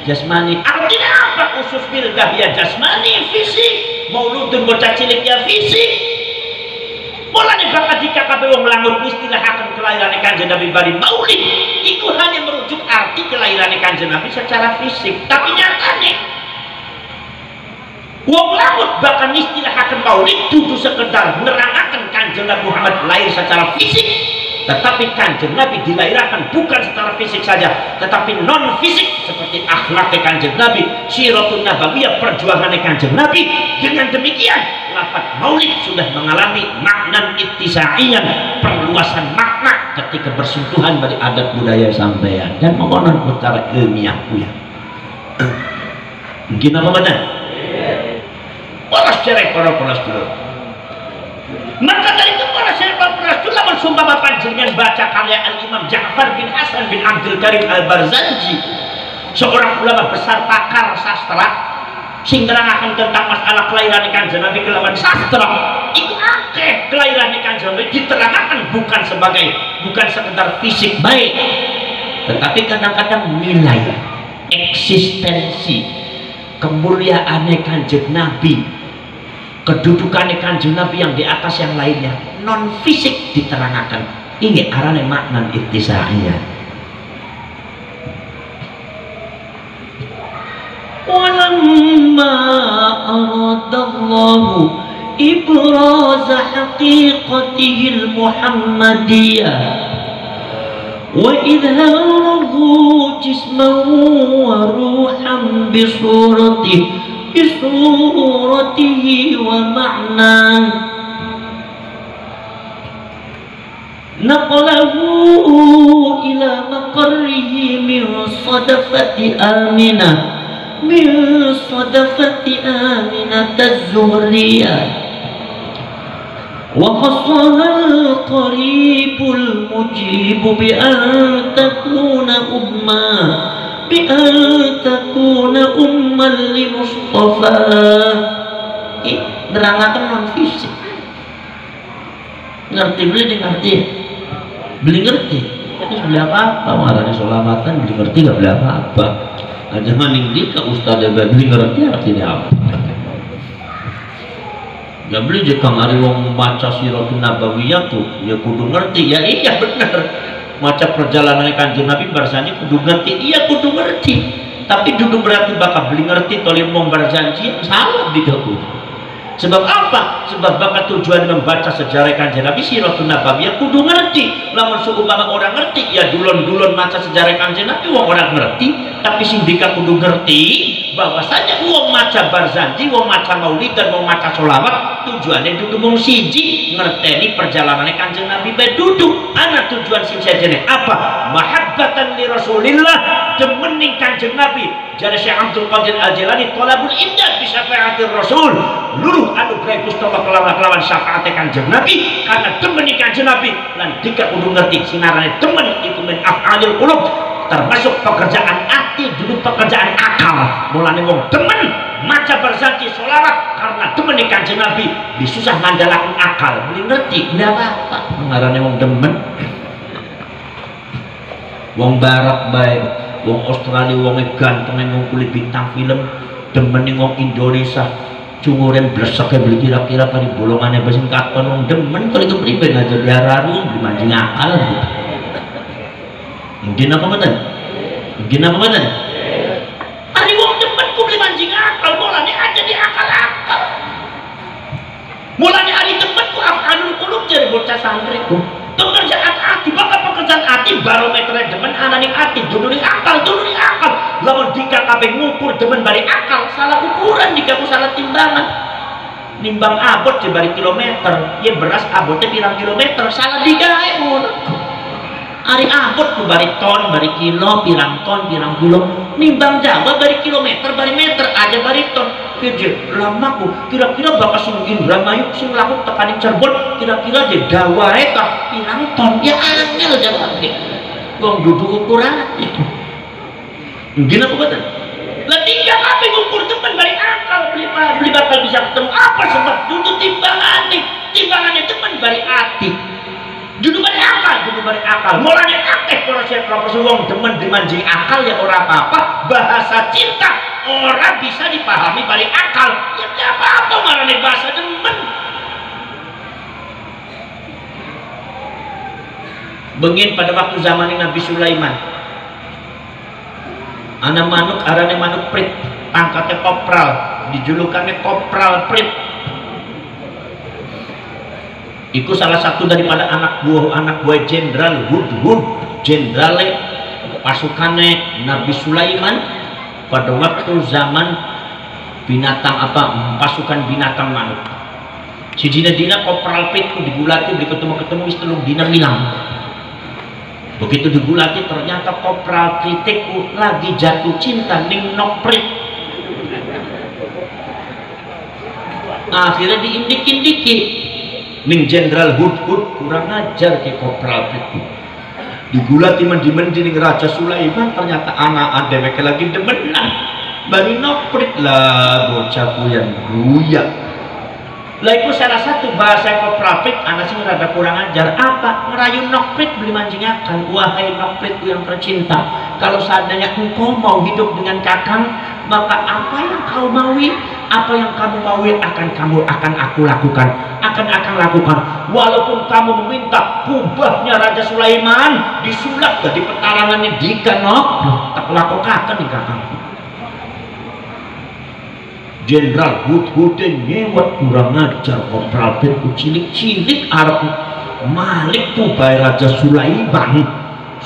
jasmani. Artinya apa? Usus wildah ya jasmani fisik. Mauludun bocah cilik ya fisik. Mulane bakal jika kabeh wong nglangur istilah akan kelahiran Kanjeng Nabi bari maulid itu hanya merujuk arti kelahiran Kanjeng Nabi secara fisik, tapi nyatane wong nglangur bakal istilah akan maulid dudu sekedar nerangaken Kanjeng Nabi Muhammad lahir secara fisik, tetapi Kanjeng Nabi dilahirkan bukan secara fisik saja tetapi non fisik seperti akhlaknya Kanjeng Nabi, siratun nabawiyah perjuangannya Kanjeng Nabi. Dengan demikian lafaz maulid sudah mengalami makna ittisaiyan, perluasan makna ketika bersentuhan dari adat budaya sampeyan dan mengonon secara ilmiah ya. Mungkin apa benar? Para syarek para dulu. Maka dari itu para syarek para dulu bersumpah panjenengan baca karya Al-Imam Ja'far bin Hasan bin Abdul Karim Al-Barzanji, seorang ulama besar pakar sastra sing nerangaken tentang masalah kelahiran Kanjeng Nabi kelawan sastra. Itu akeh kelahiran Kanjeng Nabi diterangkan bukan sekedar fisik baik, tetapi kadang-kadang nilai eksistensi kemuliaan Kanjeng Nabi, kedudukan Kanjeng Nabi yang di atas yang lainnya non fisik diterangkan. Ini arane makna ittisaiyah. Walamma aradallahu ibraz haqiqatihil muhammadiyah wa idharuhu jisman wa ruhan bisuratihi wa ma'nan naqalahu ila maqarrihi min sadafati aminah من صدفة آمنة الزهرية وخصها القريب المجيب بأن تكون أما لمصطفى. Nerangkan non fisik. Ngerti beli ngerti. Itu beli apa-apa, marahnya solamatan beli ngerti gak beli apa-apa. Aja maning dika ustaz beli ngerti artinya apa? Ya beli jika ngari wong maca Siratul Nabawiyah tuh ya kudu ngerti. Ya iya bener, maca perjalanan Kanjeng Nabi barzanji kudu ngerti. Iya kudu ngerti, tapi duduk berarti bakal beli ngerti tolim wong berjanji salah dikaku. Sebab apa? Sebab bakal tujuan membaca sejarah Kanjeng Nabi Siratul Nabawiyah kudu ngerti. Lamun seumpama orang ngerti ya dulon-dulon maca sejarah Kanjeng Nabi wong orang ngerti, tapi sindika kudu ngerti bahwasanya wong maca barzanji, wong maca maulid dan wong maca sholawat tujuannya dudu mung siji ngerteni perjalanan Kanjeng Nabi bae duduk. Ana tujuan sing sajene apa? Mahabbatan li Rasulillah, demening Kanjeng Nabi. Jadi Syekh Abdul Qadir Al-Jilani tolabul imdad bi syafaatir Rasul, luluh anugerah Gusti Allah kelawan syafaat Kanjeng Nabi karena demeni Kanjeng Nabi lan dika kudu ngerti sinarane demen iku min af'alil qulub, termasuk pekerjaan hati duduk pekerjaan akal. Mulane wong demen maca barzanji sholawat karena demeni Kanjeng Nabi disusah ngandalaken akal beli ngerti ndak apa-apa ngarane wong demen. Wong barat bae, wong Australia wong ganteng wong kulit bintang film demeni wong Indonesia cunguren bleseke beli kira-kira kali bolongane besi katon wong demen kali kepriben aja diararu beli mancing akal gitu. Mungkin apa mboten? Mungkin apa mboten? Ari wong demen ku beli mancing akal mulane aja di akal-akal. Mulane ari demen ku afalul qulub jare bocah santri ku. Pekerjaan hati, bakal pekerjaan hati barometernya demen anane hati dulu di akal. Lamun dika kabeh ngukur demen bari akal salah ukuran dika ku salah timbangan. Nimbang abot di bari kilometer, ya beras abotnya pirang kilometer salah digawe ngono. Ari abot ku bari ton, bari kilo, pirang ton, pirang kilo. Nimbang Jawa bari kilometer, bari meter aja bari ton. Keje lamaku kira-kira bakal sing Indramayu sing laku tekaning Cirebon kira-kira je dawae ka pirang ton ya angel jawabnya. Wong duduk ukuran itu. Mungkin apa betul? Lah tiga kabeh ngukur temen bari akal beli bakal bisa ketemu apa sebab duduk timbangane temen bari ati. Duduk bari akal. Mulane akeh proses wong demen dimanjing akal ya ora apa-apa. Bahasa cinta orang bisa dipahami bari akal. Ya tidak apa-apa marane bahasa demen. Bengin pada waktu zaman Nabi Sulaiman. Ana manuk arane manuk prit, pangkatnya kopral, dijulukannya kopral prit. Iku salah satu daripada anak buah jenderal Hudhud, jenderale pasukannya Nabi Sulaiman pada waktu zaman binatang pasukan binatang manuk. Si dina kopral prit ku digulati beli ketemu wis telung dina hilang. Begitu digulati ternyata kopral kritikku lagi jatuh cinta ning nok prit. Akhirnya diindik-indiki ning jenderal Hudhud kurang ajar ke kopral itu digulati mendi ning Raja Sulaiman ternyata anak adeweke lagi demenan bari noprit lah bocah yang guyak Lah itu salah satu bahasa kooperatif anak sing rada kurang ajar. Apa? Ngerayu nokprit beli mancing akal. Wahai nokpritku yang tercinta, kalau seandainya engkau mau hidup dengan kakang, maka apa yang kau maui, apa yang kamu maui akan aku lakukan, akan lakukan. Walaupun kamu meminta kubahnya Raja Sulaiman disulap di petarangannya dika nok, tak lakukan nih kakang. Jenderal Hud nyewat kurang ajar kooperatif cilik-cilik Arab Malik tuh bay Raja Sulaiman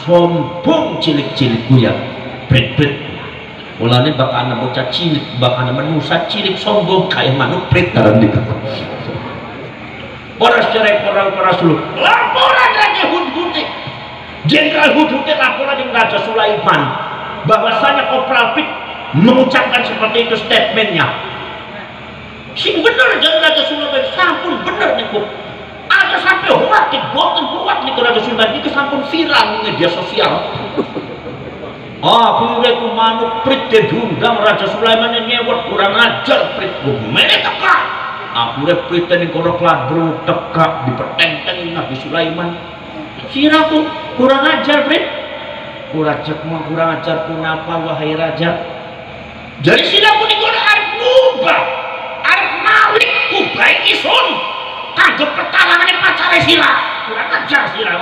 sombong cilik-cilik ya prit-prit mulanya bakal anak bocah cilik bakal anak manusia cilik sombong kayak manuk prit taran di para cerai para suluh laporan Raja Hud Jenderal Hud laporan dengan Raja Sulaiman bahwasanya kooperatif mengucapkan seperti itu statementnya. Sing bener jangan Raja Sulaiman sampun bener nih kok. Ada sampai hoak boten hoak nih Raja Sulaiman itu sampun viral di media sosial. Akhirnya ku manuk prit diundang Raja Sulaiman nyewot kurang ajar prit ku teka. Akhirnya prit ini kono kladru teka dipertenteng Nabi Sulaiman. Sira tuh kurang ajar prit. Kurang ajar kenapa wahai raja? Jadi sila pun itu arep ngubah arep malik kubah isun kagep petarangannya pacare sila kurang ajar sila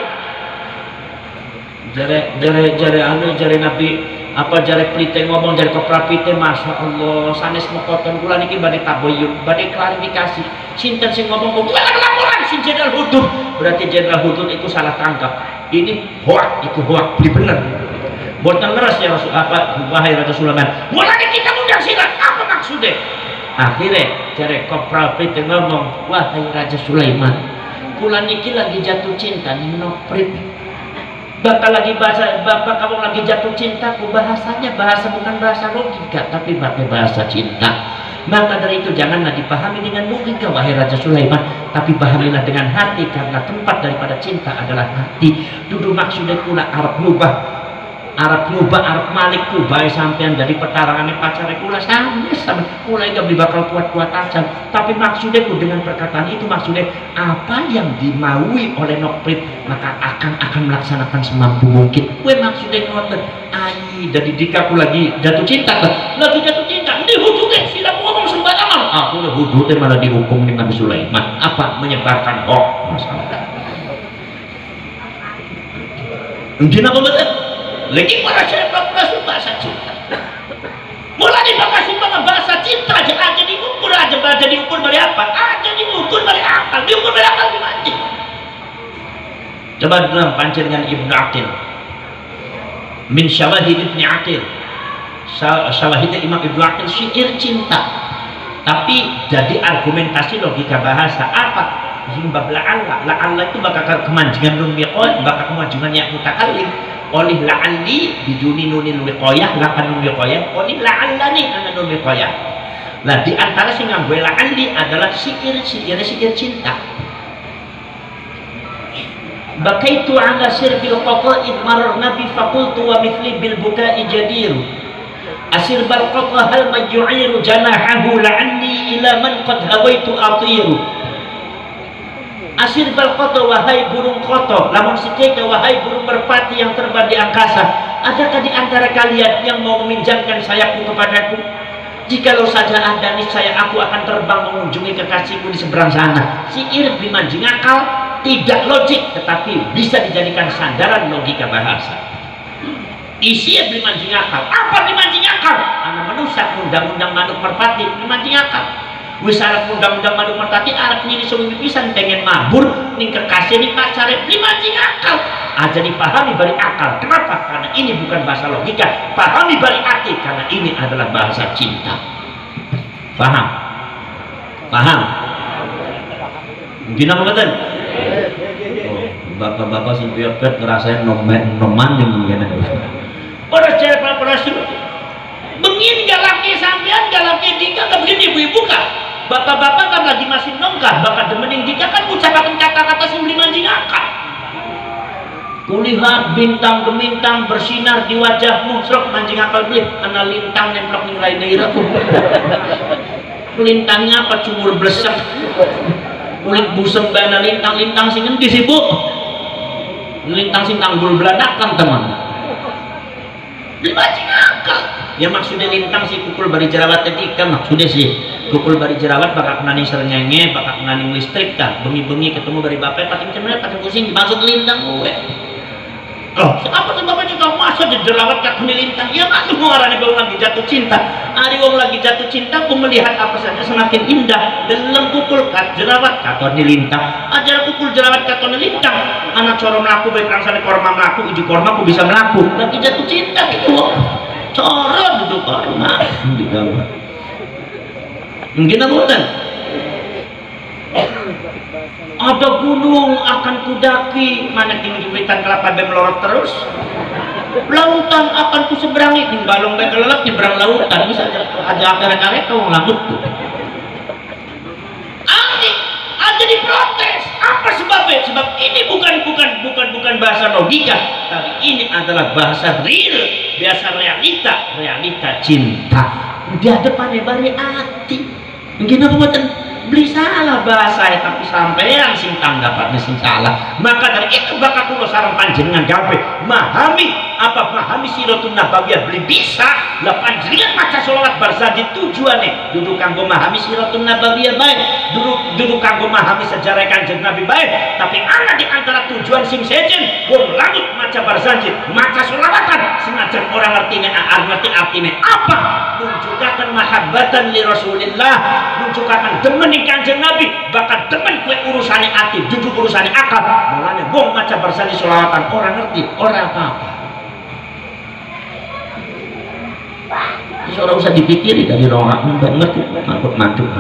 jare Nabi apa jare plite ngomong jare koprapite Masya Allah sanes mekoton kula niki badhe taboyun badhe klarifikasi sinten sing ngomong kok ada laporan sin Jenderal Hudud berarti Jenderal Hudud itu salah tangkap ini hoak itu hoak beli bener boten leres ya Rasul apa wahai Raja Sulaiman mulane kita undang sila apa maksudnya akhirnya jare kooperatif ngomong wahai Raja Sulaiman kula niki lagi jatuh cinta nih noprit bakal lagi bahasa bapak kamu lagi jatuh cinta ku bahasanya bahasa bukan bahasa logika tapi pakai bahasa cinta maka dari itu janganlah dipahami dengan logika wahai Raja Sulaiman tapi pahamilah dengan hati karena tempat daripada cinta adalah hati dudu maksudnya kula arep ngubah Arab Malik ku bae sampean dari petarangannya pacare kula sanes sampe kula iki bakal kuat-kuat aja tapi maksudnya ku dengan perkataan itu maksudnya apa yang dimaui oleh nokprit maka akan melaksanakan semampu mungkin kue maksudnya ngoten ai dari dikaku lagi jatuh cinta ini hududnya sila ngomong sembarangan aku udah hududnya malah dihukum dengan Nabi Sulaiman apa menyebarkan hoax masalah mungkin apa betul lagi para saya bahasa cinta mulai bakal sumpah bahasa cinta aja diukur aja diukur dari apa aja diukur dari akal diukur dari akal gimana coba dalam pancingan Ibnu Aqil min syawahid Ibnu Aqil syawahidnya Imam Ibnu Aqil syair cinta tapi jadi argumentasi logika bahasa apa himbab la'alla itu bakal kemanjangan nun miqon bakal kemanjangan yang mutakallim oleh la'alli biduni nunil wiqayah lakan nun wiqayah oleh la'allani ana nun wiqayah nah di antara sing nganggo la'alli adalah syair cinta bakaitu ala sirbil qata'id mararna bi faqultu wa mithli bil buka'i jadir asir bal qata hal maj'u'iru janahahu la'anni ila man qad hawaitu atiru asir bal koto wahai burung koto lamun sikeka wahai burung merpati yang terbang di angkasa adakah di antara kalian yang mau meminjamkan sayapku kepadaku jikalau saja ada niscaya aku akan terbang mengunjungi kekasihku di seberang sana syair bimanjing akal tidak logik tetapi bisa dijadikan sandaran logika bahasa isi bimanjing akal apa bimanjing akal anak manusia undang-undang manuk merpati bimanjing akal wis arep undang-undang madu mertati arep nyiri suwi pisan pengen mabur ning kekasih ning pacare limancing akal aja dipahami balik akal kenapa karena ini bukan bahasa logika pahami balik hati karena ini adalah bahasa cinta paham mungkin apa betul bapak-bapak sing piot ngerasain noman yang mungkin pada cewek praprasi bengin galaknya sampean galaknya dika gak begini ibu-ibu kah bapak-bapak kan lagi masih nongkah bakat demening dika kan ucapan kata-kata sing beli mancing akal kulihat bintang gemintang bersinar di wajahmu serok mancing akal beli ana lintang nemplok ning raine ira Lintangnya apa cumur blesek. Kulit busem bana lintang sing endi sih, Bu? Lintang sing tanggul beladakan, teman. Dibacing akal. Ya maksudnya lintang sih kukul bari jerawat etika, maksudnya sih kukul bari jerawat bakal kena ning sernyenge, bakal kena ning listrik kan. Bengi-bengi ketemu bari bapak pating cenah pating pusing dimaksud lintang we. Oh, apa sebabnya juga masa di jerawat kak lintang? Ya maklum orang wong lagi jatuh cinta. Ari wong lagi jatuh cinta ku melihat apa saja semakin indah. Dalam kukul kat jerawat katon lintang. Ajar kukul jerawat katon lintang. Anak coro melaku baik rangsane korma melaku, uji korma ku bisa melaku. Lagi jatuh cinta gitu. Coro duduk korma di gambar. Mungkin apa kan? Ada gunung akan kudaki, mana tinggi jubitan kelapa be melorot terus. Lautan akan ku seberangi, ning balong be kelelep nyebrang lautan bisa aja akar-akar kau ngelaut tuh. Angin aja diprotes. Apa sebabnya? Sebab ini bukan bahasa logika, tapi ini adalah bahasa real, bahasa realita cinta. Dia depannya bari hati. Mungkin apa buatan? Beli salah bahasa ya, tapi sampean sing tanggapatnya sing salah. Maka dari itu bakal kulo sareng panjenengan gawe memahami siratun nabawiyah beli bisa lah panjenengan maca sholawat barzadi tujuannya duduk kanggo memahami siratun nabawiyah baik, duduk kanggo memahami sejarah Kanjeng Nabi baik, tapi ana di antara tujuan sing sejen wong lanjut maca barzadi maca sholawatan sengaja orang ngerti artinya apa, menunjukkan mahabbatan li Rasulillah, menunjukkan demen Kanjeng Nabi, bakal demen kue urusannya hati, duduk urusannya akal. Mulanya wong maca barzadi sholawatan orang ngerti, orang apa-apa. Seorang usah dipikiri dari orang ngerti, mantuk.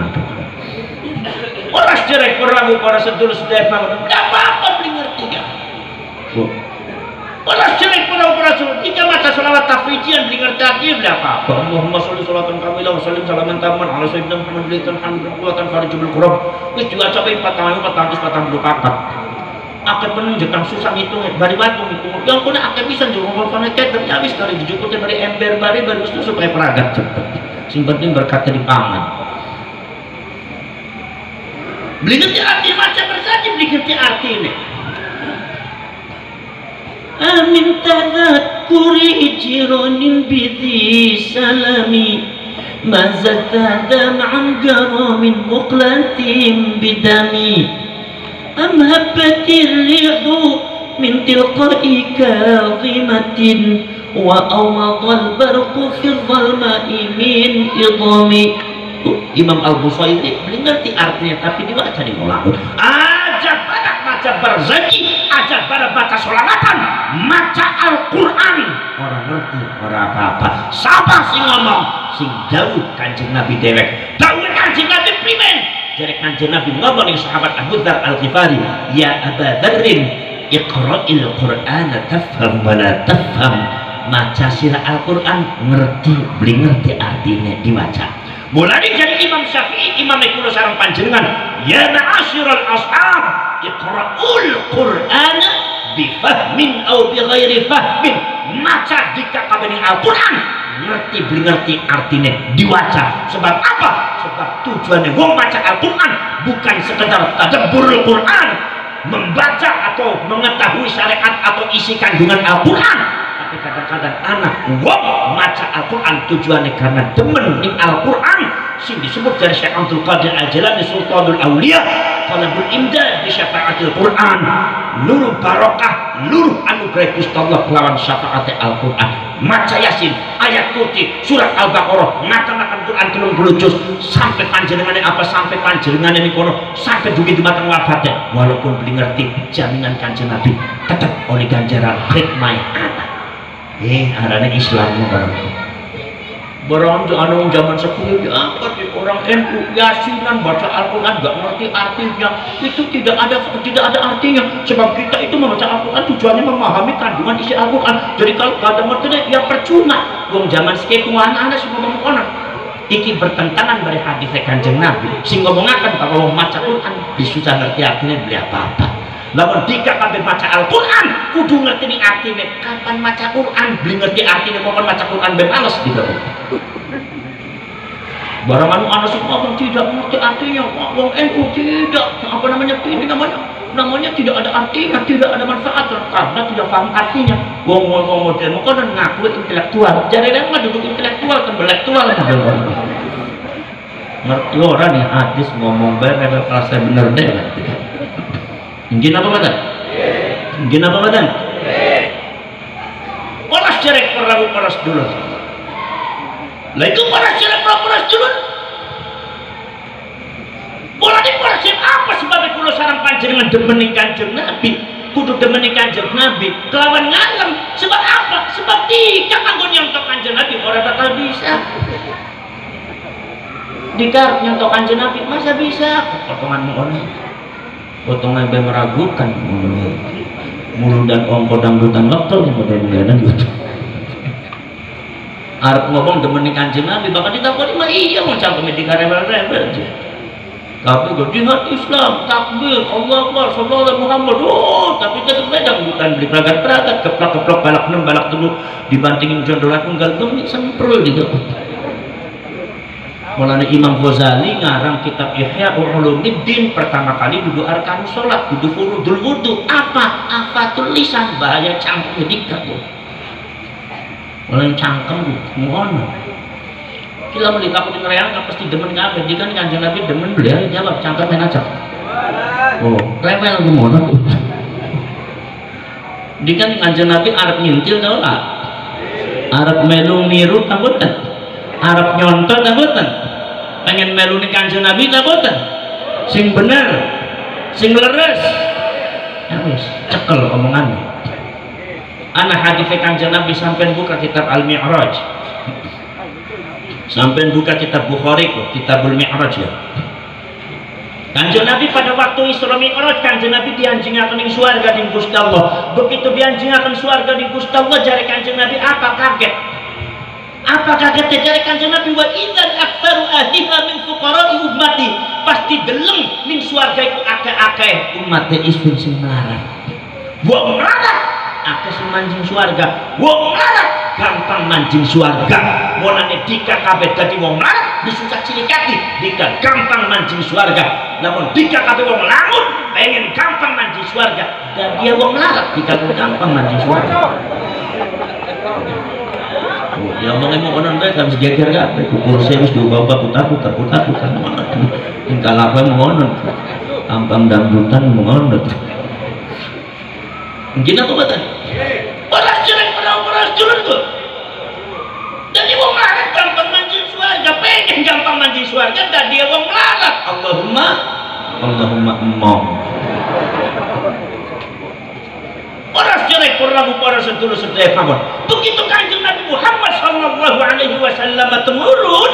Orang sejarah perlagu para sedulur sedaya bangun, tidak apa-apa beli ngerti ya. Orang sejarah para sedulur jika maca sholawat tafrijian beli ngerti hati tidak apa-apa. Allahumma sholli sholatan kamilah wa sallim salaman taman ala sayyidina Muhammad bilitan hamdulillah farijul qurab. Wis juga sampai 444. Akeh penunjukan susah ngitung bari watu ngitung. Yang kuna akeh bisa njungkul kana keter ya wis dari jujukute bari ember bari wis supaya peragat cepet. Sing penting berkata di pangan. Beli ngerti arti maca bersaji beli ngerti artine. Amin tadhakuri jironin bidhi salami mazatada ma'an garamin muqlatim bidami أم هبت الريح من تلقاء كاظمة وأومض البرق في الظلماء من إضام. Imam Al-Busairi belum ngerti artinya tapi dibaca di ulang. Ajak pada baca berzaki, ajak pada baca sholawatan, maca Al-Quran. Orang ngerti, orang apa-apa. Siapa sing ngomong? Sing Daud Kanjeng Nabi dewek. Daud Kanjeng Nabi primen. Dari Kanjeng Nabi ngomong dengan sahabat Abu Dzar Al-Ghifari, ya Aba Dzarrin iqra'il Qur'ana tafham wa la tafham. Maca sira Al-Qur'an ngerti, beli ngerti artinya dibaca. Mulai dari Imam Syafi'i, Imam kulo sareng panjenengan, ya ma'asyiral ashab iqra'ul Qur'ana bifahmin aw bighairi fahmin. Maca dika kabeh Al-Qur'an ngerti beli ngerti artinya diwaca. Sebab apa? Sebab tujuannya wong maca Al-Quran bukan sekedar tadabbur Al-Quran, membaca atau mengetahui syariat atau isi kandungan Al-Quran, tapi kadang-kadang anak wong maca Al-Quran tujuannya karena demen ning Al-Quran sing disebut dari Syekh Abdul Qadir Al-Jilani Sultanul Auliya talabul imdad bi syafaatil Quran, luruh barokah, luruh anugerah Gusti Allah lawan syafaat Al-Quran. Maca Yasin, ayat kursi, surat Al-Baqarah, ngatakan Quran 30 juz sampai panjenengannya apa, sampai panjenengannya mikono sampai dugi di batang wafatnya. Walaupun beli ngerti jaminan Kanjeng Nabi tetap oleh ganjaran khidmah anak. Arane Islam barang. Barang anu zaman sepuh diangkat orang NU Yasinan baca Al-Quran gak ngerti artinya, itu tidak ada artinya. Sebab kita itu membaca Al-Quran tujuannya memahami kandungan isi Al-Quran. Jadi kalau gak ada ngertinya ya percuma. Wong zaman sekian anak semua ngomong iki bertentangan dari hadis Kanjeng Nabi sing ngomongaken bahwa maca Quran bisa ngerti artinya beli apa-apa. Lamun dika kabeh maca Al-Quran kudu ngerti ni artine. Kapan maca Quran beli ngerti artine, kapan maca Quran ben males gitu. Barang anak ngomong tidak mengerti artinya, ngomong NU tidak, apa namanya ini namanya tidak ada artinya, tidak ada manfaat karena tidak paham artinya. Ngomong model mau kan ngaku intelektual, jadi dia mah duduk intelektual, intelektual model. Ngerti orang nih hadis ngomong bener kelas bener deh. Mungkin apa badan? Mungkin apa badan? Paras cerek perahu paras dulu. Lah itu paras cerek perahu paras dulu. Bola di parasin apa sebabnya kulo sarang panjenengan demeni Kanjeng Nabi, kudu demeni Kanjeng Nabi, kelawan ngalem. Sebab apa? Sebab tidak kanggo nyontok Kanjeng Nabi ora bakal bisa. Dikarep nyontok Kanjeng Nabi masa bisa? Potongan ngono. Potongan be meragukan mulu dan ongko dangdutan lokal yang model-modelan gitu. Arep ngomong demeni Kanjeng Nabi bakal ditakoni mah iya mau cangkeme dikarepel-repel aja. Tapi jihad Islam, takbir, Allah Akbar, sallallahu Muhammad. Oh, tapi tetap bedang bukan beli peragat-peragat, keplak-keplok balak 6 balak 7 dibandingin jondolan unggal gemik semprul gitu. Mulanya Imam Ghazali ngarang kitab Ihya Ulumuddin pertama kali duduk arkanus sholat, duduk furudul wudu. Apa tulisan bahaya cangkem dikkat bu. Mulanya cangkem bu, ngono. Kila beli takut ngereang kan pasti demen ngapain dia kan Kanjeng Nabi demen beliau jawab cangkemen aja. Oh rewel gimana tuh? Dia kan Kanjeng Nabi Arab ngintil tau lah, Arab melu niru takutan, Arab nyontot takutan, pengen melu nih Kanjeng Nabi takutan, sing bener, sing leres, harus cekel omongannya. Anak hadis Kanjeng Nabi sampai buka kitab Al-Mi'raj. Sampai buka kitab Bukhari kok, Kitabul Mi'raj ya. Kanjeng Nabi pada waktu Isra Mi'raj, Kanjeng Nabi dianjingaken ing swarga ning Gusti Allah. Begitu dianjingaken swarga ning Gusti Allah, jare Kanjeng Nabi apa kaget? Apa kagetnya jare Kanjeng Nabi wa idzal aktsaru ahliha min fuqara'i ummati. Pasti deleng ning swarga iku akeh-akeh umat isbun sing melarat. Wong melarat akeh sing manjing swarga. Wong melarat gampang mancing swarga. Mulane dika kabeh dadi wong melarat disusah cilikati dika gampang mancing swarga. Namun dika kabeh wong lamun pengen gampang mancing swarga dan dia wong melarat dika gampang mancing swarga. Oh, ya omongnya mau konon bae kan segeger kabeh kursi wis diubah putar-putar tingkah laku ngonon. Ampam dangdutan ngonon. Mungkin apa badan? Paras jelek paras julur tuh. Jadi wong melarat gampang mancing swarga, pengen gampang mancing swarga dan dia wong melarat. Allahumma emong. Paras jelek paras sedulur sedaya mawon. Begitu Kanjeng Nabi Muhammad sallallahu alaihi wasallam temurun,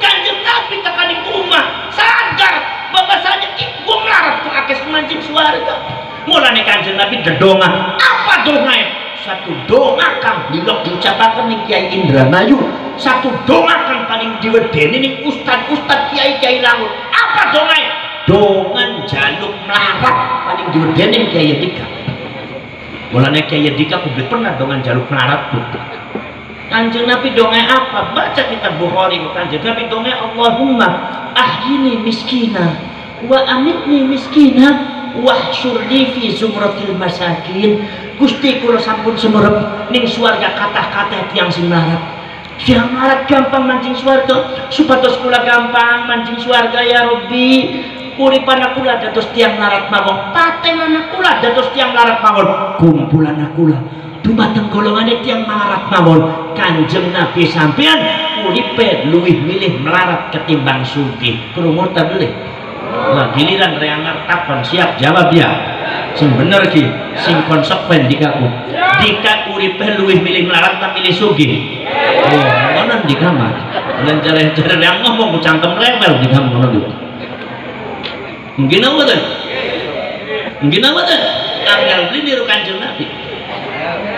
Kanjeng Nabi tekaning ummah sadar bahwasanya wong melarat tuh akeh mancing swarga. Mulane Kanjeng Nabi dedonga, apa doae? Satu doa kang bilok diucapakan ning Kiai Indramayu, satu doa kang paling diwedeni ning ustad-ustad kiai-kiai lamun. Apa doae? Dongan jaluk melarat paling diwedeni ning Kiai Dika. Mulane Kiai Dika kudu pernah dongan jaluk melarat. Kanjeng Nabi doae apa? Baca kitab Bukhari Kanjeng Nabi doae Allahumma ahyini miskina wa amitni miskina wahsyurli fi zumratil masakin. Gusti kula sampun sumerep ning swarga kathah-kathah tiyang sing melarat. Tiyang melarat gampang mancing swarga, supados kula gampang mancing swarga ya Rabbi. Uripan kula dados tiyang melarat mawon, patengan kula dados tiyang melarat mawon, kumpulan kula dumateng golongane tiyang melarat mawon. Kanjeng Nabi sampean uripe luwih milih melarat ketimbang sugih. Krungu ta boleh? Lah giliran reangar takon siap jawab ya. Sing bener ki, sing konsekuen dikaku. Dika uripe luwih milih melarat ta milih sugih. Oh, ngono di kamar. Dan cara-cara yang ngomong cangkem rewel di kamar ngono gitu. Mungkin apa tuh? Mungkin apa tuh? Angel beli niru Kanjeng Nabi.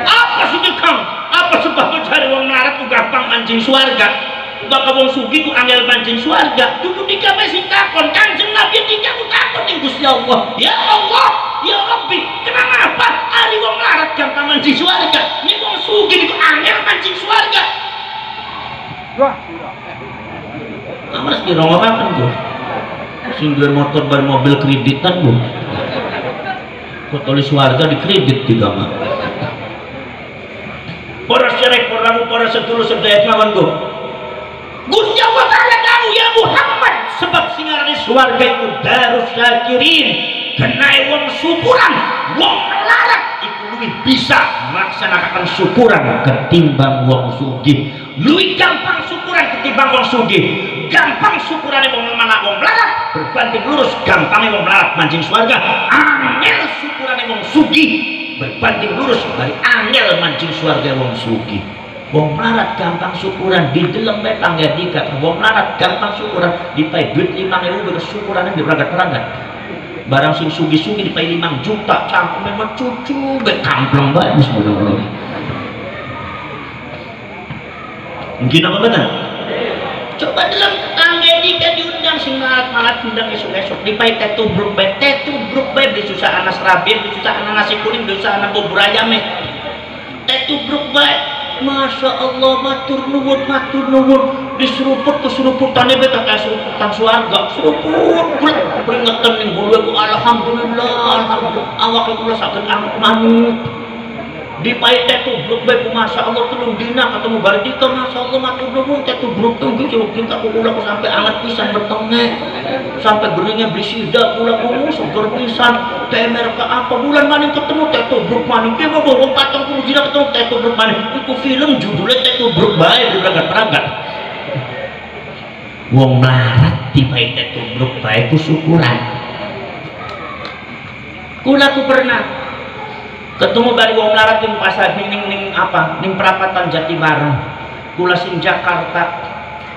Apa sih Kang? Apa sebab cari wong melarat ku gampang mancing swarga? Bakal wong sugih ku angel mancing swarga. Dudu dikawe sing takon Kanjeng Nabi dikaku takon ning Gusti Allah. Ya Allah, ya Rabbi, kenapa ari wong melarat gampang mancing swarga? Ning wong sugih niku angel mancing swarga. Amas dirongok-ngokan tuh. Sing duwe motor bar mobil kreditan Bu. Kok tulis warga di kredit juga mah. Para syarek para sedulur sedaya kawan go. Gusti Allah Ta'ala tahu ya Muhammad sebab sing ngarani swarga iku darus syakirin. Kenai wong syukuran, wong melarat iku luwih bisa melaksanakan syukuran ketimbang wong sugih. Luwih gampang syukuran ketimbang wong sugih. Gampang syukurane wong melarat berbanding lurus gampangnya wong melarat mancing swarga. Angel syukurane wong sugih berbanding lurus dari angel mancing swarga wong sugih. Wong melarat gampang syukuran di dalam metang ya dika. Wong melarat gampang syukuran dipai duit 5.000 bersyukurannya berangkat-berangkat. Barang sing sugi-sugi dipai 5 juta campur memang cucu bekampleng bae bismillah. Mungkin apa betul? Coba dalam tangga dika diundang sing melarat undang esok-esok dipai tetu bruk bae disusah anak serabir, disusah anak nasi kuning, disusah anak bubur ayam tetu bruk bae. Masya Allah matur nuwun diseruput keseruputannya beta kayak seruputan suarga seruput peringatan yang bulu aku alhamdulillah awak kula saged anget manuk dipai tetu bruk bae Masya Allah telung dina ketemu bardika Masya Allah matur nuwun tetu bruk tunggu coba kita kula sampai anget pisan bertengah sampai geringnya berisida kula seger pisan temer ke apa bulan maning ketemu tetu bruk maning ke bawa wong 40 dina ketemu tetu bruk maning itu film judulnya tetu bruk bae berangkat-berangkat wong melarat dipai tetu bruk bae ku syukuran kula ku pernah ketemu dari wong melarat yang pasar ning perapatan Jatibarang kula sing Jakarta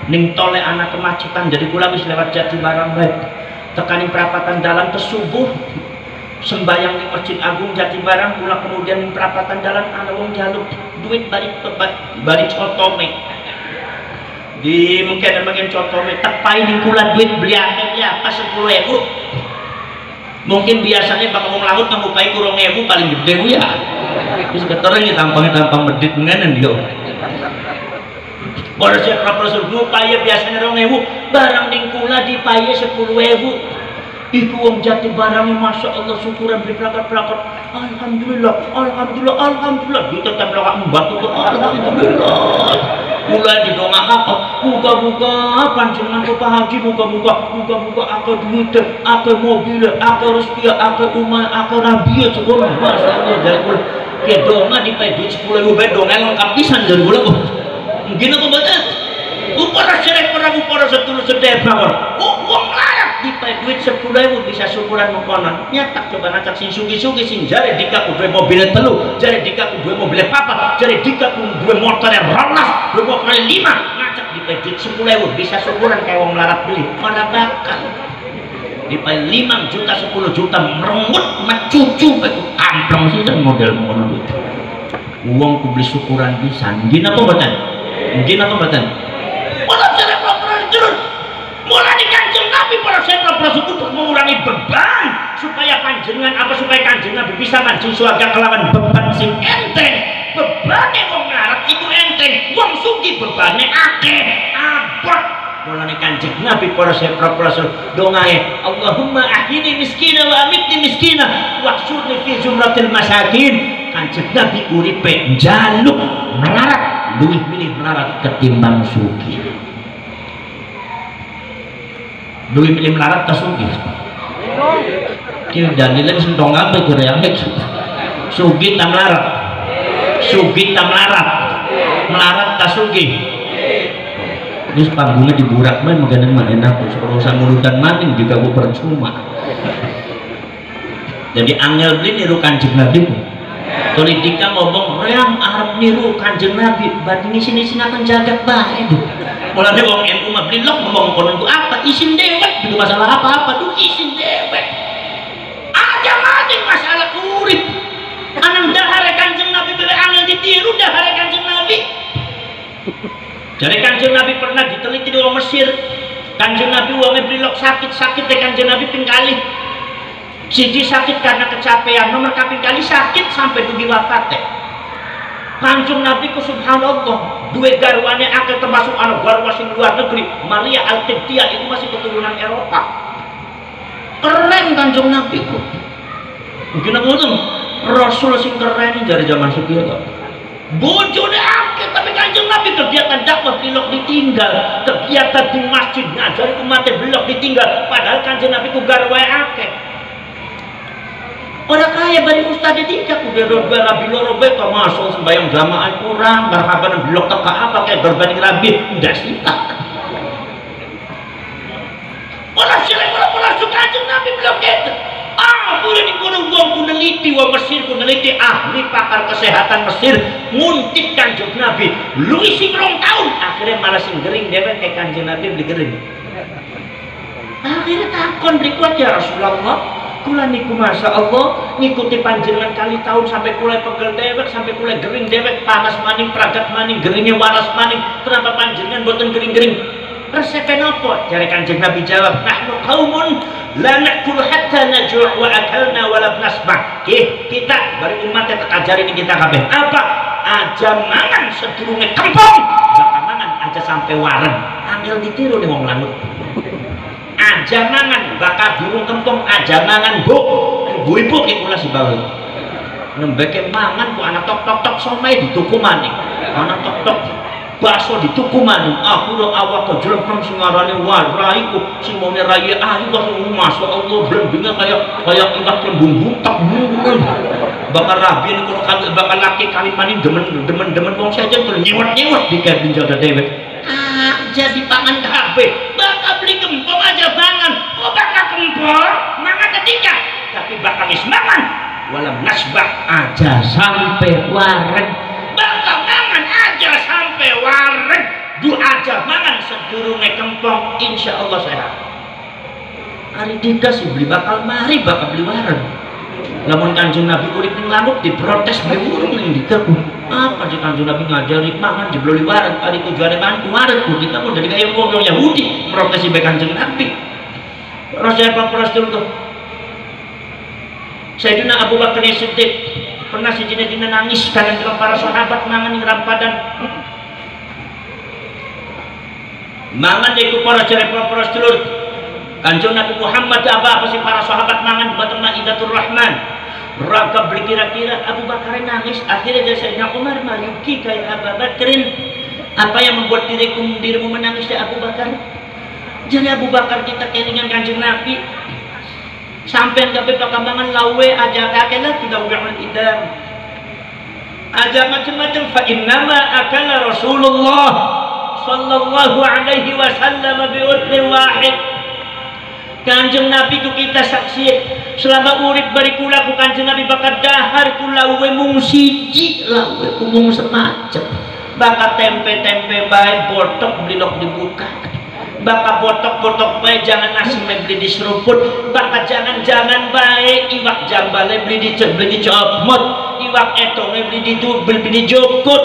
ning tole anak kemacetan jadi kula wis lewat Jatibarang bae tekaning perapatan dalan ke subuh sembayang ning Masjid Agung Jatibarang kula kemudian ning perapatan dalan ana wong jaluk duit bari cotome di mungkin cotome tepai ning kula duit beli akeh ya pas 10.000 mungkin biasanya bakal mau laut kamu pakai kurang 2.000 paling gede ya terus keterangnya tampang medit mengenan dia pada siap rasul paya biasanya 2.000 barang dingkula dipaya 10.000 itu wong Jatibarang Masya Allah syukuran beri pelakar alhamdulillah kita templok membantu alhamdulillah mulai didongak buka panjangan ke Pak Haji buka aku duit aku mobil aku rezeki aku rumah aku rabia cukup Masya Allah dari kula ya dongak dipai duit 10.000 dongak lengkap pisan dari kula mungkin apa betul upara syarek para sedulur sedaya bawor wong layak dipai duit 10.000 bisa syukuran mengkonon nyatak coba nacak sing sugi-sugi sing jare dika ku duwe mobil telu jare dika ku duwe mobil papat jare dika ku duwe motor yang rolas duwe motor 5 nacak dipai duit 10.000 bisa syukuran kayak wong melarat beli mana bakal dipai 5 juta 10 juta merengut mecucu ampleng sih model ngono uang ku beli syukuran pisan gini apa betul mulai di Kanjeng Nabi para sahabat untuk mengurangi beban supaya Kanjeng Nabi bisa mancing swarga kelawan beban sing enteng bebane wong melarat iku enteng wong sugih bebane akeh abot mulai Kanjeng Nabi para sahabat dongae Allahumma ahyini miskina wa amitni miskina wahsyurni fi zumratil masakin Kanjeng Nabi uripe njaluk melarat luwih milih melarat ketimbang sugih duit milih melarat tak sugih kira dalilnya sentong apa kurang sugih tak melarat tak sugih terus panggungnya diburak main maganin main aku sepenuhnya ngurutan maning juga gue percuma jadi angel beli niru Kanjeng Nabi Tolidika ngomong reang Arab niru Kanjeng Nabi berarti sini akan jagat baik mulanya wong NU mah blok ngomong konon itu apa isin dewek itu masalah apa tuh isin dewek aja maning masalah urip anang dahare Kanjeng Nabi bebe angel ditiru dahare Kanjeng Nabi jadi Kanjeng Nabi pernah diteliti di wong Mesir Kanjeng Nabi wongnya blok sakit deh Kanjeng Nabi pingkali siji sakit karena kecapean nomor kaping kali sakit sampai dugi wafat Kanjeng Nabi ku subhanallah duwe garwane akeh termasuk anak garwa sing luar negeri. Maria Al-Qibtiyah itu masih keturunan Eropa. Keren Kanjeng Nabi ku. Mungkin ngoten Rasul sing keren dari zaman sekian. Bojone akeh tapi Kanjeng Nabi kegiatan dakwah belok ditinggal, kegiatan di masjid ngajari umat belok ditinggal, padahal Kanjeng Nabi ku garwae akeh. Orang kaya bari ustad tidak udah roba rabi loro beka masuk sembahyang jamaah kurang marhaban blok teka apa kayak berbanding rabi udah siap. Orang sila orang suka Kanjeng Nabi blok itu. Boleh dikurung ku neliti wa Mesir ku neliti ahli pakar kesehatan Mesir nguntit Kanjeng Nabi lu isi 2 tahun akhirnya malah sing gering dewek kayak Kanjeng Nabi beli gering. Akhirnya takon berikut ya Rasulullah. Kula niku masya Allah ngikuti panjenengan kali tahun sampai kula pegel dewek sampai kula gering dewek panas maning peragat maning geringnya waras maning kenapa panjenengan boten gering-gering resepnya nopo jare Kanjeng Nabi jawab nahnu qaumun la na'kul hatta najur' wa akalna wa lam nasbah kita bari umat tak ajari ini kita kabeh apa aja mangan sedurunge kempong bakal mangan aja sampai wareng angel ditiru nih wong lanut aja mangan bakal burung kempong aja mangan bu ibu kula si bae nembeke mangan ku anak tok tok tok somai di tuku maning anak tok tok bakso di tuku maning aku lo awak ke jelempeng sing ngarane warai ku sing mone raya ayu kok masya Allah blembinga kayak iwak lembung tak bakal rabi niku bakal laki kawin maning demen wong saja terus nyewet di kabin jaga dewek jadi pangan kabeh bakal beli kempong aja mangan kok bakal kempong mangan ketika tapi bakal wis mangan walam nasbah aja sampai wareg bakal mangan aja sampai wareg du aja mangan sedurunge kempong insya Allah sehat hari didas beli bakal mari bakal beli wareg namun Kanjeng Nabi urip ning lamuk diprotes beli urung ning dikep apa sih Kanjeng Nabi ngajari mangan jebloli wareg hari tujuane mangan wareg kita mau jadi kayak wong Yahudi protesi bae Kanjeng Nabi Rasulullah Rasul tuh Sayyidina Abu Bakar Siddiq pernah sejina-jina nangis karena para sahabat mangan ning rampadan mangan iku para jare para sedulur Kanjeng Nabi Muhammad apa sih para sahabat mangan di batang Maidatur Rahman raka beli kira-kira Abu Bakar nangis akhirnya dia Sayyidina Umar mayuki kayak Abu Bakrin apa yang membuat dirimu menangis ya Abu Bakar jadi Abu Bakar kita kelingan Kanjeng Nabi sampai gape perkembangan lawe aja kakeklah tidak udah idam aja macam-macam fa innama akala Rasulullah sallallahu alaihi wasallam bi udhin wahid Kanjeng Nabi ku kita saksi selama urip bari kula ku Kanjeng Nabi bakal dahar kula we mung siji lawe ku mung semacam bakal tempe-tempe bae botok blilok dibuka bakal botok-botok bae jangan nasi beli diseruput bakal jangan-jangan bae iwak jambale beli dicopot iwak etonge beli dijokut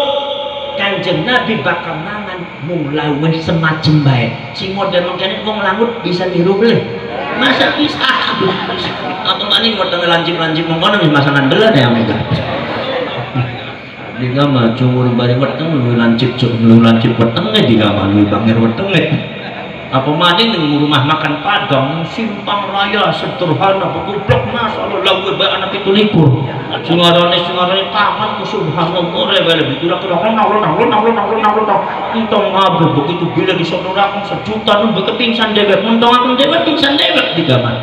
Kanjeng Nabi bakal mangan mung lawe semacam bae sing model mengkene wong langut bisa niru beli masa bisa apa maning model lancip-lancip mengkono wis masangan delan ya mega di gambar cumur bari weteng lu lancip wetenge di gambar lu bangir wetenge apa maning ning rumah makan Padang simpang raya sederhana bekuplok masyaallah lawe bae anak 17 sungarane taman ku subhanallah rewel bitura entong abe begitu bila disodorakan sejuta nu bekepingsan dewek mentong akun dewek pingsan dewek di kamar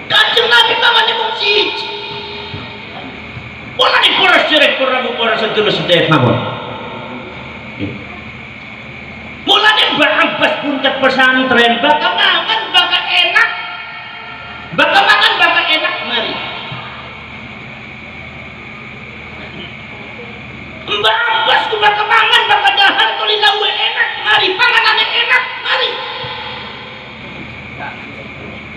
Kanjeng Nabi mamane mung siji wala di poros cerek perabu poros sedulur sedek mawon mulane Mbak Abbas buntet pesantren bakal mangan bakal enak mari Mbak Abbas ku bakal mangan bakal dahar tuli lawe enak mari panganane enak mari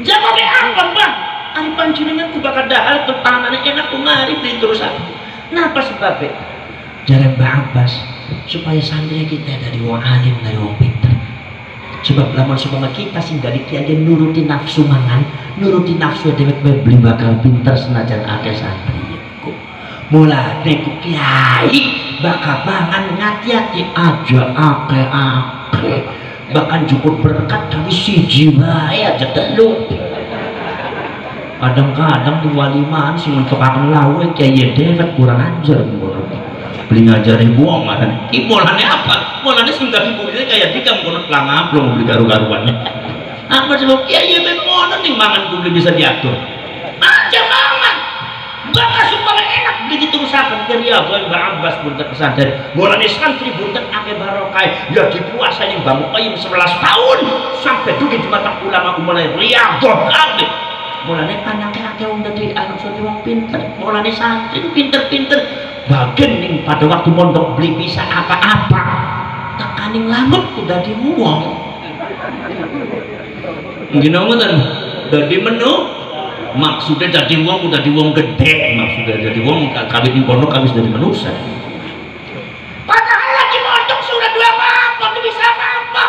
jawabe apa Mbak ari panjenengan ku bakal dahar tuli panganane enak ku mari beli terus aku napa sebabnya jare Mbak Abbas supaya santri kita dari wong alim dari wong pinter Sebab lamun supaya kita sing dari kiai nuruti nafsu mangan, nuruti nafsu dewek beli bakal pinter senajan akeh santri. Mulane ku kiai bakal mangan ngati-ati aja akeh-akeh. Bahkan cukup berkat dari siji wae aja telu. Kadang-kadang di waliman sing untuk akan lawe kiai dewek kurang ajar beli ngajarin buang marane ki mulane apa mulane sing gak muridnya kayak di kamu kono pelangap lo beli garu-garuannya apa sebab kiai bemono ning mangan ku beli bisa diatur aja mangan bakal supaya enak beli diterusakan kerja Mbak Abbas buntet pesantren mulane santri buntet akeh barokah ya dipuasa yang Mbak Muqayyim 11 tahun sampai dugi di mata ulama mulai riyadhah kabeh mulane anaknya akeh wong dadi anak santri wong pinter mulane santri pinter-pinter bagian nih pada waktu mondok beli bisa apa-apa tekaning lamet udah dimuang gini ngoten udah di menu maksudnya jadi wong udah di wong gede maksudnya jadi wong kawin di pondok habis dari manusia padahal lagi mondok sudah dua apa bisa apa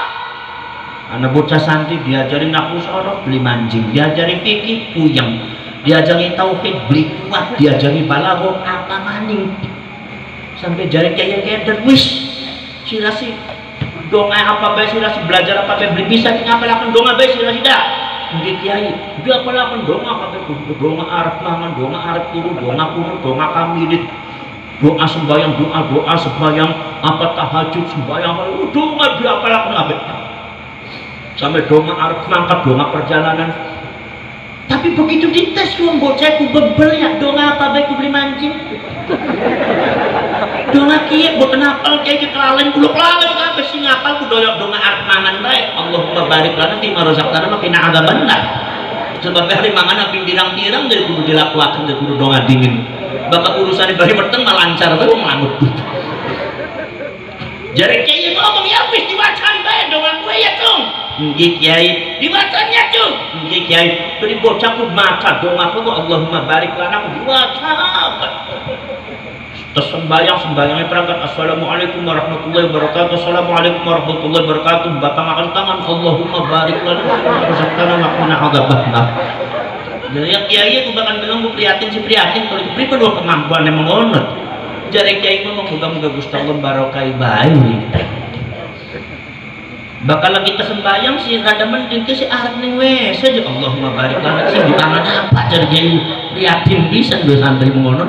anak bocah santri diajarin nafsu sorok beli mancing diajarin fikih puyeng diajari tauhid beli kuat diajari balaghah apa maning sampai jari kayak derwis silasi donga apa bae silasi belajar apa bae beli bisa ngapalaken donga bae silasi dah nggih kiai dia apalaken donga apa bae donga arep mangan donga arep turu donga kunut donga kamilit doa sembahyang doa sembahyang apa tahajud sembahyang donga dia apalaken apa sampai donga arep mangkat donga perjalanan. Tapi begitu dites wong bocah ku bebel ya donga apa bae ku beli mancing. Donga kiye mbok kenapal kiye kelalen kula kelalen kabeh sing ngapal ku doyok donga arep mangan bae. Allahumma barik lana fi ma razaqtana wa qina adzabannar. Sebab hari mangan ping dirang-dirang dari kudu dilakuaken dari kudu donga dingin. Bapak urusane bari meteng malah lancar bae wong langut. Jare kiye ngomong ya wis diwacan bae donga kuwe ya, Cung. Nggih Kiai, diwacanya Cung. Nggih Kiai, beri bocah ku maca donga ku Allahumma barik lana ku diwaca. Terus sembahyangnya perangkat assalamualaikum warahmatullahi wabarakatuh. Assalamualaikum warahmatullahi wabarakatuh. Bapak makan tangan Allahumma barik lana rezekana wa qina adzabannar. Jadi ya Kiai ku bakal bilang ku prihatin si prihatin kalau pripun wae kemampuane mengono. Jare Kiai ngomong muga-muga Gusti Allah barokai bae. Bakal kita sembahyang sih rada mending ke si arep ning wes aja Allahumma barik lana sing di tangan apa jar jadi yakin bisa do santri mengono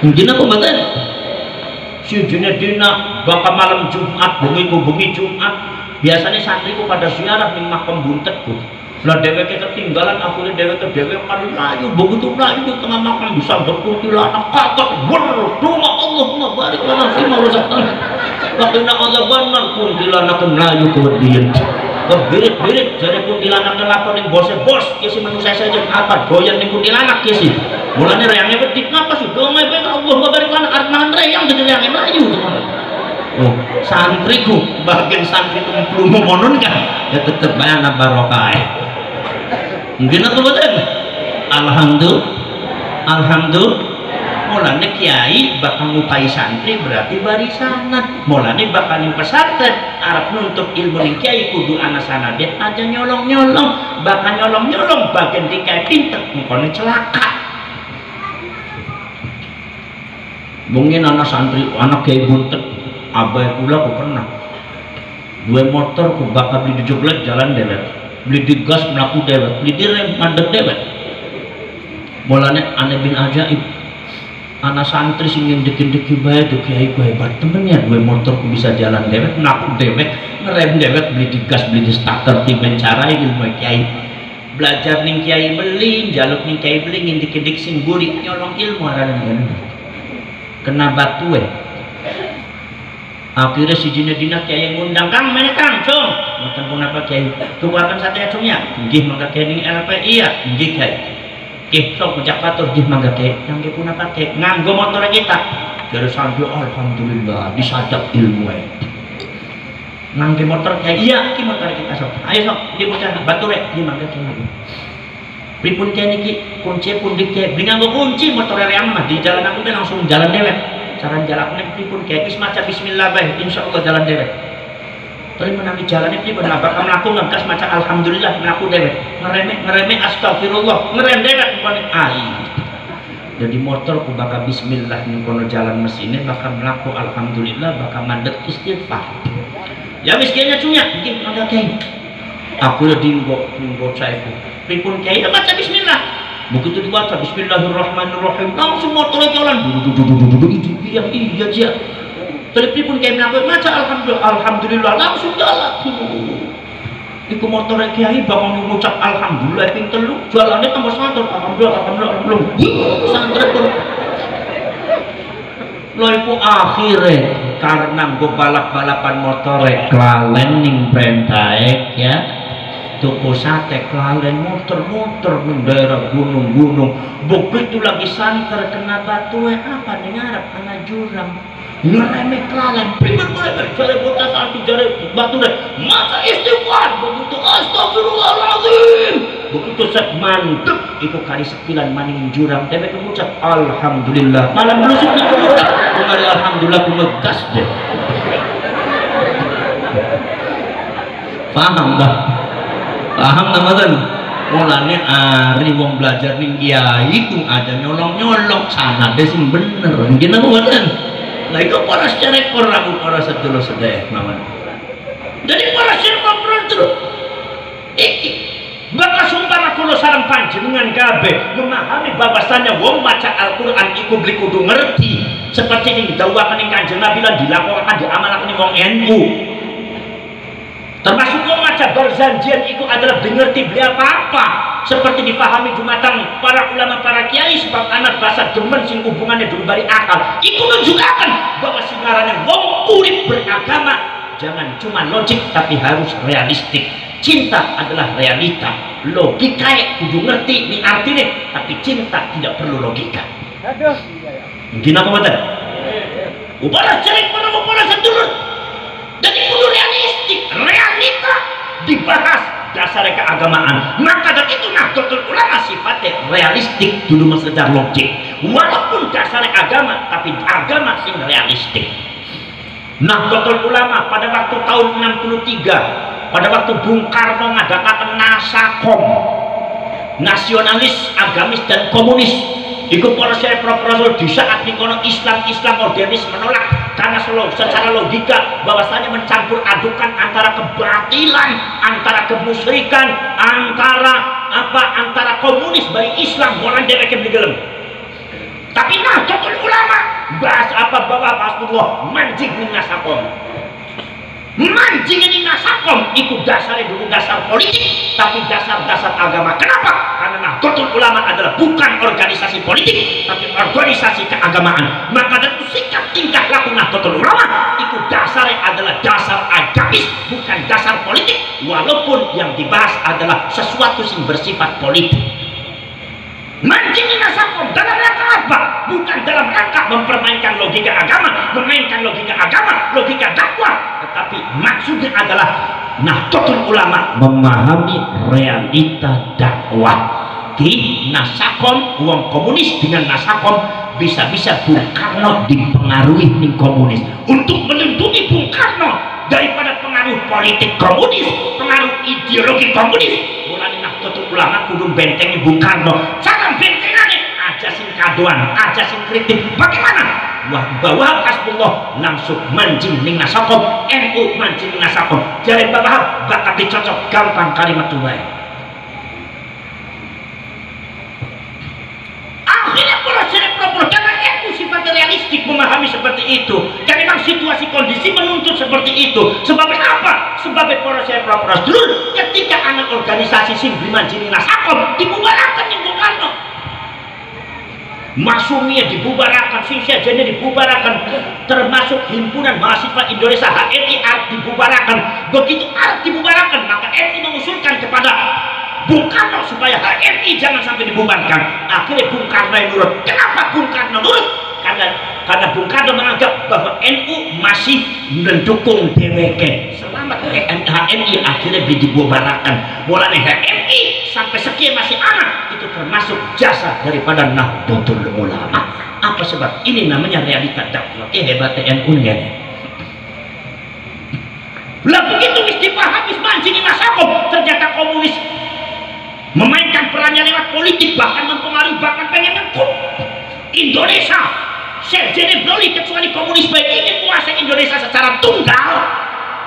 mungkin aku mboten si dina bakal malam Jumat bengi Jumat biasanya santriku pada ziarah ning makam buntetku lah dheweke ketinggalan akhirnya dheweke kan layu begitu layu di tengah makam bisa berkuntilanak kakak berdoa Allahumma barik lana fi ma razaqtana wakina azabannar kuntilanak melayu kewedian berit-berit jadi kuntilanak lapor ning bos kisi manusia saja apa doyan ning kuntilanak kisi mulane reyange wedi ngapa sih donga bae Allahumma barik lana arep mangan reyang jadi reyange melayu oh santriku bagian santri belum monon kan ya tetep bae ana barokah mungkin aku betul alhamdulillah mulane kiai bakal ngupai santri berarti barisanat mulane bakal ning pesantren arep nuntut ilmu ning kiai kudu ana sanade aja nyolong-nyolong bakal nyolong-nyolong bagian dikai pinter ngkone celaka mungkin anak santri anak kiai buntet abai pula aku pernah dua motor ku bakal beli dijoglet jalan dewek beli digas melaku dewek beli direm mandek dewek mulane aneh bin ajaib anak santri sing deki-deki bae tuh kiai ku hebat temennya dua motor ku bisa jalan dewek melaku dewek ngerem dewek beli digas beli di starter tiben cara ilmu kiai belajar ning kiai beli jaluk ning kiai beli ngindik-indik sing buri nyolong ilmu aran kena batu akhirnya si dina kiai ngundang kang mana kang Cung ngoten pun apa kiai tukakan sate Cung ya nggih mangga kiai ning LP iya nggih kiai nggih sok ujak batur nggih mangga kiai nggih pun apa kiai nganggo motor kita dari sambil alhamdulillah disadap ilmu ngangge motor kiai iya ki motor kita sok ayo sok di bocah batur nggih mangga kiai pripun kiai niki kunci pun di kiai beli nganggo kunci motor yang mah di jalan aku teh langsung jalan dewek cara jalan pripun kayak semacam bismillah bae insyaallah jalan dewek Tapi menami jalannya ini benar bakal melaku ngegas macam alhamdulillah melaku dewek ngeremeh astagfirullah ngerem dewek jadi motor ku bakal bismillah ning kono jalan mesinnya bakal melaku alhamdulillah bakal mandek istighfar ya miskinnya cunya mungkin ada kayak aku udah dinggo saya ku pripun kayak baca bismillah begitu dibaca bismillahirrahmanirrahim langsung motornya jalan duduk iya aja. Tapi pun kayak melakukan maca alhamdulillah langsung jalan. Iku motor kiai bakal ngucap alhamdulillah ping telu jalannya tambah santer alhamdulillah santer pun. Lo iku akhirnya karena gue balap-balapan motore kelalen ning Brentaek ya. Tuku sate kelalen muter-muter ning daerah gunung-gunung. Begitu lagi santer kena batu apa ning ngarep ana jurang. Ngeremeh kelalen pribadi boleh jare bocah satu jare batu deh masa istighfar begitu astagfirullahaladzim begitu set mantep itu kali sepilan maning jurang tapi mengucap alhamdulillah malam belusuk nih kali alhamdulillah aku ngegas deh paham teman-teman mulanya hari wong belajar ning kiai itu ada nyolong sana deh sing bener gini buatan. Nah itu para serekor aku para sedulur sedaya maman. Jadi para serekor terus iki bakal sumpah kula sareng panjenengan kabeh memahami bahwasannya wong maca Al-Qur'an iku kudu ngerti seperti yang didhawuhaken ing Kanjeng Nabi lan dilakokaken diamalaken wong NU. Termasuk wong maca Barzanjian itu adalah ngerti beli apa-apa seperti dipahami jumatang para ulama para kiai sebab anak bahasa demen sing hubungannya dulu bari akal itu menunjukkan bahwa singarane wong urip beragama jangan cuma logik tapi harus realistik. Cinta adalah realita, logika kudu ngerti ini artinya tapi cinta tidak perlu logika. Mungkin apa betul? Upara cerik para upara sedulur jadi kudu realistik, realita dibahas dasar keagamaan. Maka dari itu Nahdlatul Ulama sifatnya realistik dulu sekedar logik. Walaupun dasar agama, tapi agama sing realistik. Nahdlatul Ulama pada waktu tahun 63, pada waktu Bung Karno ngadakan Nasakom, nasionalis, agamis dan komunis. Iku para profesor di saat nikono Islam modernis menolak karena secara logika bahwasanya mencampur adukan antara kebatilan, antara kemusyrikan, antara komunis bagi Islam orang dia bikin digelem. Tapi Nahdlatul Ulama bahas apa bahwa Rasulullah mancing ning Nasakom. Mancing ini Nasakom itu dasarnya dulu dasar politik tapi dasar agama. Kenapa? Karena Nahdlatul Ulama adalah bukan organisasi politik tapi organisasi keagamaan. Maka dari sikap tingkah laku Nahdlatul Ulama itu dasarnya adalah dasar agamis bukan dasar politik walaupun yang dibahas adalah sesuatu yang bersifat politik. Mancing ini Nasakom dalam rangka apa? Bukan dalam rangka mempermainkan logika agama, memainkan logika agama, logika dakwah, tetapi maksudnya adalah Nahdlatul Ulama memahami realita dakwah. Di Nasakom, uang komunis dengan Nasakom bisa-bisa Bung Karno dipengaruhi ning komunis untuk melindungi Bung Karno daripada pengaruh politik komunis, pengaruh ideologi komunis. Mulai Nahdlatul Ulama kudu bentengi Bung Karno. Cara bentengane aja sing kadoan, aja sing kritik. Bagaimana? Wah, bahwa Hasbullah langsung mancing ning Nasakom, NU mancing ning Nasakom. Jare Bapak bakal dicocok gampang kalimat tuai. Akhirnya karena NU sifatnya realistik memahami seperti itu. Dan memang situasi kondisi menuntut seperti itu. Sebabnya apa? Sebabnya para dulu ketika anak organisasi Simbri Mancing Nasakom dibubarkan ning Bung Karno. Masumia dibubarkan, Singsiajanya dibubarkan, termasuk himpunan mahasiswa Indonesia HMI dibubarkan. Begitu dibubarkan, maka NU mengusulkan kepada Bung Karno supaya HMI jangan sampai dibubarkan. Akhirnya Bung Karno yang nurut. Kenapa Bung Karno nurut? Karena Bung Karno menganggap bahwa NU masih mendukung DWK. Selama HMI akhirnya dibubarkan. Mulanya HMI sampai sekian masih anak itu termasuk jasa daripada Nahdlatul Ulama. Apa sebab? Ini namanya realita dakwah. Hebatnya NU ya. Lah begitu wis dipahami mancing Mas Akom, ternyata komunis memainkan perannya lewat politik, bahkan mempengaruhi, bahkan pengen ngekut Indonesia sejene broli, kecuali komunis baik ingin menguasai Indonesia secara tunggal,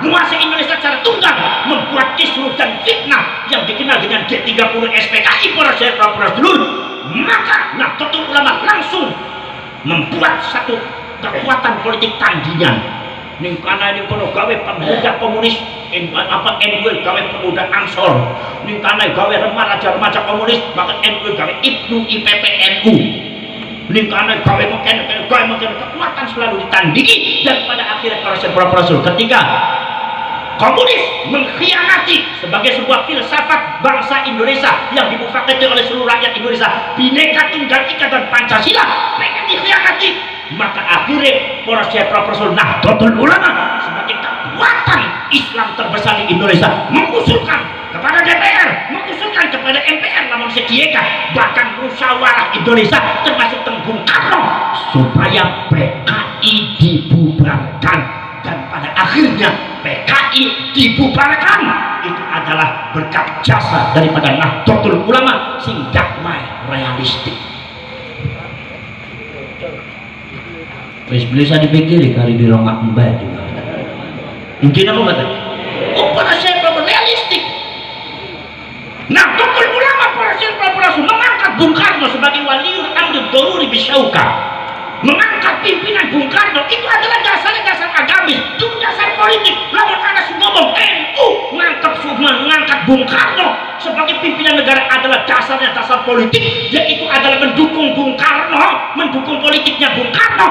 menguasai Indonesia secara tunggal, membuat kisruh dan fitnah yang dikenal dengan G30 SPKI para sedulur, maka Nahdlatul Ulama langsung membuat satu kekuatan politik tandingan. Ning kana ini kono gawe pemuda komunis, NU gawe pemuda Ansor, ning kana gawe remaja-remaja komunis, maka NU gawe Ibnu IPPNU, ning kana gawe mungkin kekuatan selalu ditandingi, dan pada akhirnya para rasul ketika komunis mengkhianati sebagai sebuah filsafat bangsa Indonesia yang dimufakati oleh seluruh rakyat Indonesia, Bhinneka Tunggal Ika dan Pancasila pengen dikhianati, maka akhirnya para rasul Nahdlatul Ulama sebagai kekuatan Islam terbesar di Indonesia mengusulkan kepada DPR, mengusulkan kepada MPR, namun sediakan bahkan musyawarah Indonesia termasuk Bung Karno supaya PKI dibubarkan, dan pada akhirnya PKI dibubarkan. Itu adalah berkat jasa daripada Nahdlatul Ulama sing damai realistik. Wis bisa dipikir kali di rongak mbak juga. Mungkin apa kata? Oh, para syekh realistik. Nahdlatul Ulama para syekh mengangkat Bung Karno sebagai waliul amri doruri bisyauka, mengangkat pimpinan Bung Karno itu adalah dasar agamis, itu dasar politik. Lalu ada ngomong NU mengangkat Bung Karno sebagai pimpinan negara adalah dasarnya dasar politik, yaitu adalah mendukung Bung Karno, mendukung politiknya Bung Karno.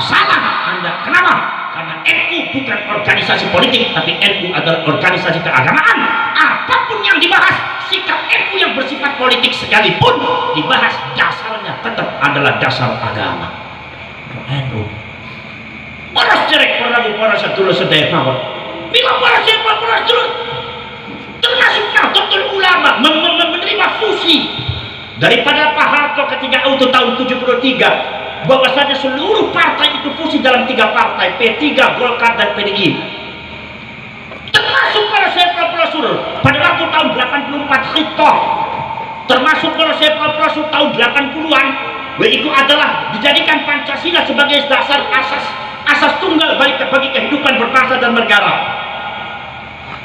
Salah Anda. Kenapa? Karena NU bukan organisasi politik, tapi NU adalah organisasi keagamaan. Apapun yang dibahas, sikap NU yang bersifat politik sekalipun dibahas, dasarnya tetap adalah dasar agama. NU. Para cerek para sedulur sedaya mawon. Bila para sedulur termasuk Nahdlatul Ulama menerima fusi daripada Pak Harto ketika auto tahun 73, bahwasanya seluruh partai itu fusi dalam 3 partai, P3, Golkar dan PDI. Termasuk para sedulur pada waktu tahun 84 Khitoh, termasuk para sedulur tahun 80-an, yaitu adalah dijadikan Pancasila sebagai dasar asas tunggal bagi kehidupan berbangsa dan bernegara.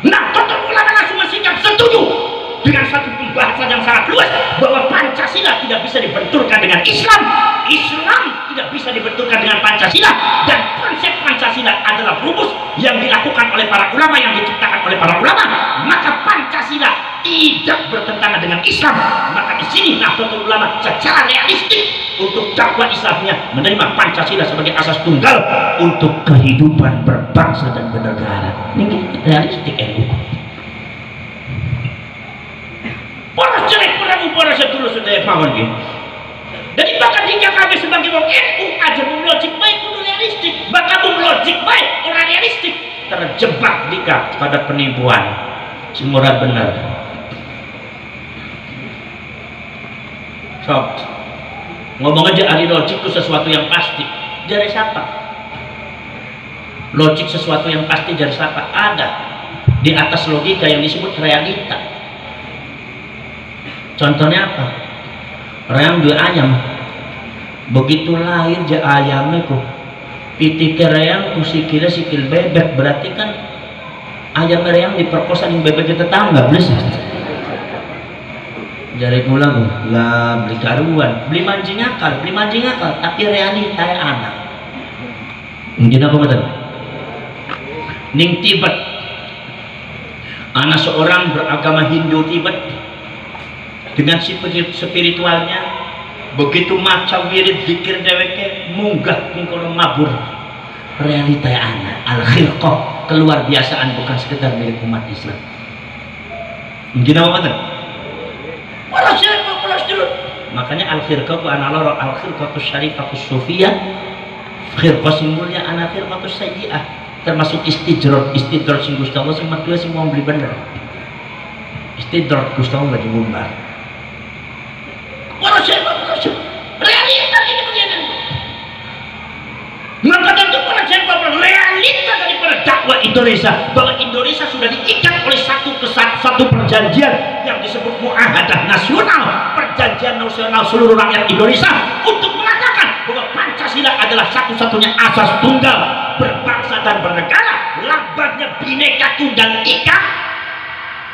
Nahdlatul Ulama langsung bersikap setuju dengan satu pembahasan yang sangat luas bahwa Pancasila tidak bisa dibenturkan dengan Islam, Islam tidak bisa dibenturkan dengan Pancasila, dan konsep Pancasila adalah rumus yang dilakukan oleh para ulama, yang diciptakan oleh para ulama, maka Pancasila tidak bertentangan dengan Islam. Maka di sini Nahdlatul Ulama secara realistik untuk dakwah Islamnya menerima Pancasila sebagai asas tunggal untuk kehidupan berbangsa dan bernegara. Ini realistik NU. Para jelek para sedulur sedaya mawon nggih. Jadi bahkan jika kami sebagai wong NU aja mung logik baik kudu realistik, bahkan mung logik baik orang realistik terjebak dika pada penipuan sing ora bener. Sok ngomong aja ahli logik itu sesuatu yang pasti. Dari siapa? Logik sesuatu yang pasti dari siapa? Ada di atas logika yang disebut realita. Contohnya apa? Orang dua ayam, begitu lahir je ayamnya kok pitik reang kusikila sikil bebek, berarti kan ayam reang diperkosa dengan bebek tetangga, belis. Jari pulang lah beli karuan, beli mancing akal, tapi realita anak. Mungkin apa betul? Ning Tibet, anak seorang beragama Hindu Tibet dengan spiritualnya begitu maca wirid zikir dheweke munggah ning kono mabur. Realita anak al-khirqah, keluar biasaan, bukan sekedar milik umat Islam. Mungkin apa betul? Makanya al-khirqah ku ana loro, al-khirqah syarifah sufiyah, khirqah sing mulia, ana khirqah sayyi'ah, termasuk istidrot sing Gusti Allah sing madua sing mau beli bener. Istidrot Gusti Allah diumbar. Realita ini begini. Maka tentu para realita daripada dakwah ini Indonesia, bahwa Indonesia sudah diikat oleh satu perjanjian yang disebut Muahadah Nasional, perjanjian nasional seluruh rakyat Indonesia, untuk mengatakan bahwa Pancasila adalah satu-satunya asas tunggal berbangsa dan bernegara, lambangnya Bhinneka Tunggal Ika,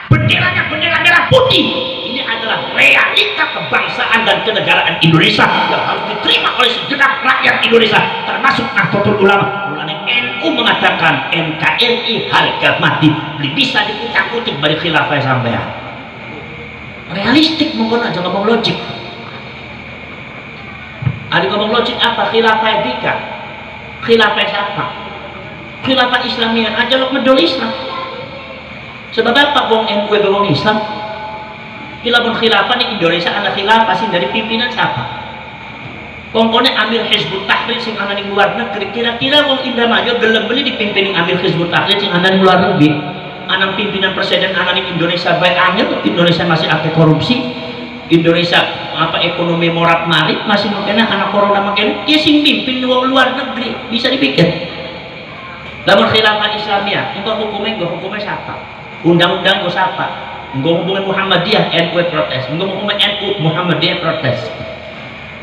benderanya bendera merah putih. Ini adalah realita kebangsaan dan kenegaraan Indonesia yang harus diterima oleh segenap rakyat Indonesia, termasuk Nahdlatul Ulama. Mulanya NU mengatakan NKRI harga mati, bisa dikutak-kutik dari khilafah sampean. Realistik mungkin aja ngomong logik. Ada ngomong logik apa? Khilafah dika, khilafah siapa? Khilafah Islamiyah aja lo medol Islam. Sebab apa wong NU wong Islam? Khilafah di Indonesia ada khilafah sih dari pimpinan siapa? Pokoknya Amir Hizbut Tahrir sing ana ning luar negeri, kira-kira wong Indramayu gelem beli dipimpin Amir Hizbut Tahrir sing ana ning luar negeri. Anang pimpinan presiden ana ning Indonesia bae angel, Indonesia masih akeh korupsi. Indonesia apa ekonomi morat-marit masih mungkin anak corona makin dia sing pimpin wong luar negeri, bisa dipikir. Lamun khilafah Islamiyah, itu hukumnya siapa? Undang-undang itu siapa? Enggak hubungan Muhammadiyah, NU protes. Enggak hubungan NU, Muhammadiyah protes.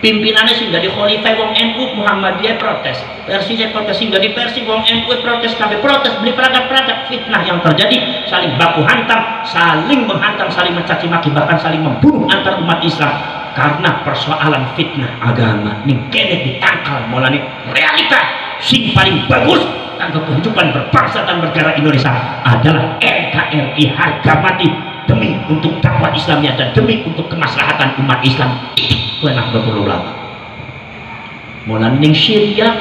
Pimpinannya sih dari khalifah wong NU, Muhammadiyah protes. Persisnya protes sehingga di Persi wong NU protes, kami protes, beli perangkat-perangkat fitnah yang terjadi, saling baku hantam, saling menghantam, saling mencaci maki, bahkan saling membunuh antar umat Islam karena persoalan fitnah agama. Ning kene ditangkal mulane realita sing paling bagus tentang kehidupan berbangsa dan bernegara Indonesia adalah NKRI harga mati demi untuk dakwah Islamnya dan demi untuk kemaslahatan umat Islam. Itu Nahdlatul Ulama. Mulane ning Syria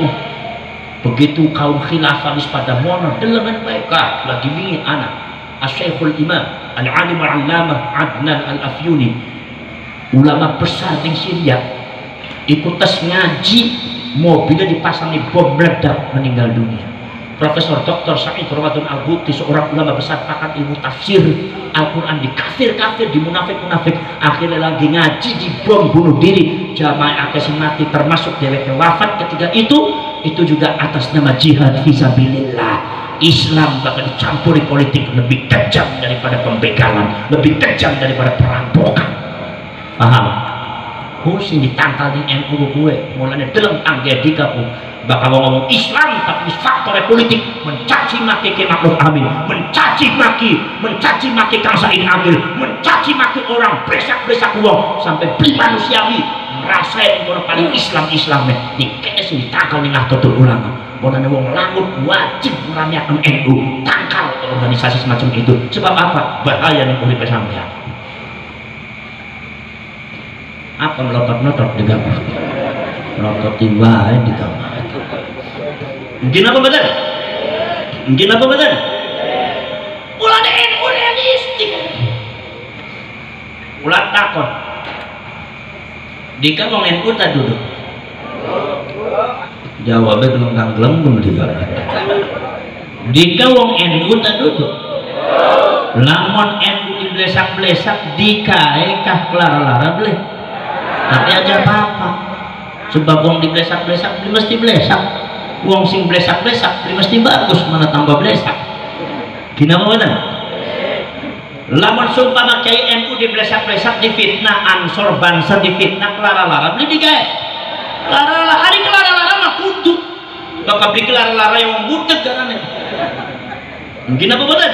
begitu kaum khilafah wis pada mono delengan baik lagi wingi anak Asy-Syekhul Imam Al-Alim Al-Allamah Adnan Al-Afyuni, ulama besar ning Syria, ikut tes ngaji, mobilnya dipasangi bom meledak, meninggal dunia. Profesor Dr. Sa'id Ramadan Al-Buti, seorang ulama besar pakar ilmu tafsir Al-Quran, di kafir-kafir, di munafik-munafik, akhirnya lagi ngaji di bom bunuh diri, jamaah akeh mati termasuk dewek wafat ketika itu juga atas nama jihad fisabilillah. Islam bakal dicampuri politik lebih kejam daripada pembegalan, lebih kejam daripada perampokan. Paham? Sing ditangkal di NU gue mulanya deleng anggedika bakal ngomong Islam tapi faktor politik, mencaci maki Ki Ma'ruf Amin, mencaci maki Kang Said Amil, mencaci maki orang besak uang sampai beli manusiawi ngerasain orang paling Islamnya di kene sing ditangkal ning Nahdlatul Ulama. Mulane wong langut wajib ngramiaken NU, tangkal organisasi semacam itu. Sebab apa? Bahaya ning urip sampeyan. Apa melotot-melotot di kamar, melotot tiba di kamar. Mungkin apa betul? Ulah NU realistik. Ulah takut. Dika wong NU tak duduk. Jawabnya belum gelem di kamar. Dika wong NU tak duduk. Lamun NU diblesak-blesak dikae kah kelar-lara bleh. Tapi aja apa-apa, sebab wong diblesak-blesak mesti blesak, wong sing blesak-blesak mesti bagus, mana tambah blesak. Gimana bener? Lamun sumpama kiai NU diblesak-blesak, difitnah Ansor Banser, difitnah kelara-lara beli digawe lara-lara, hari kelara-lara mah kudu bakal beli kelara-lara yang budeg karena gimana bener?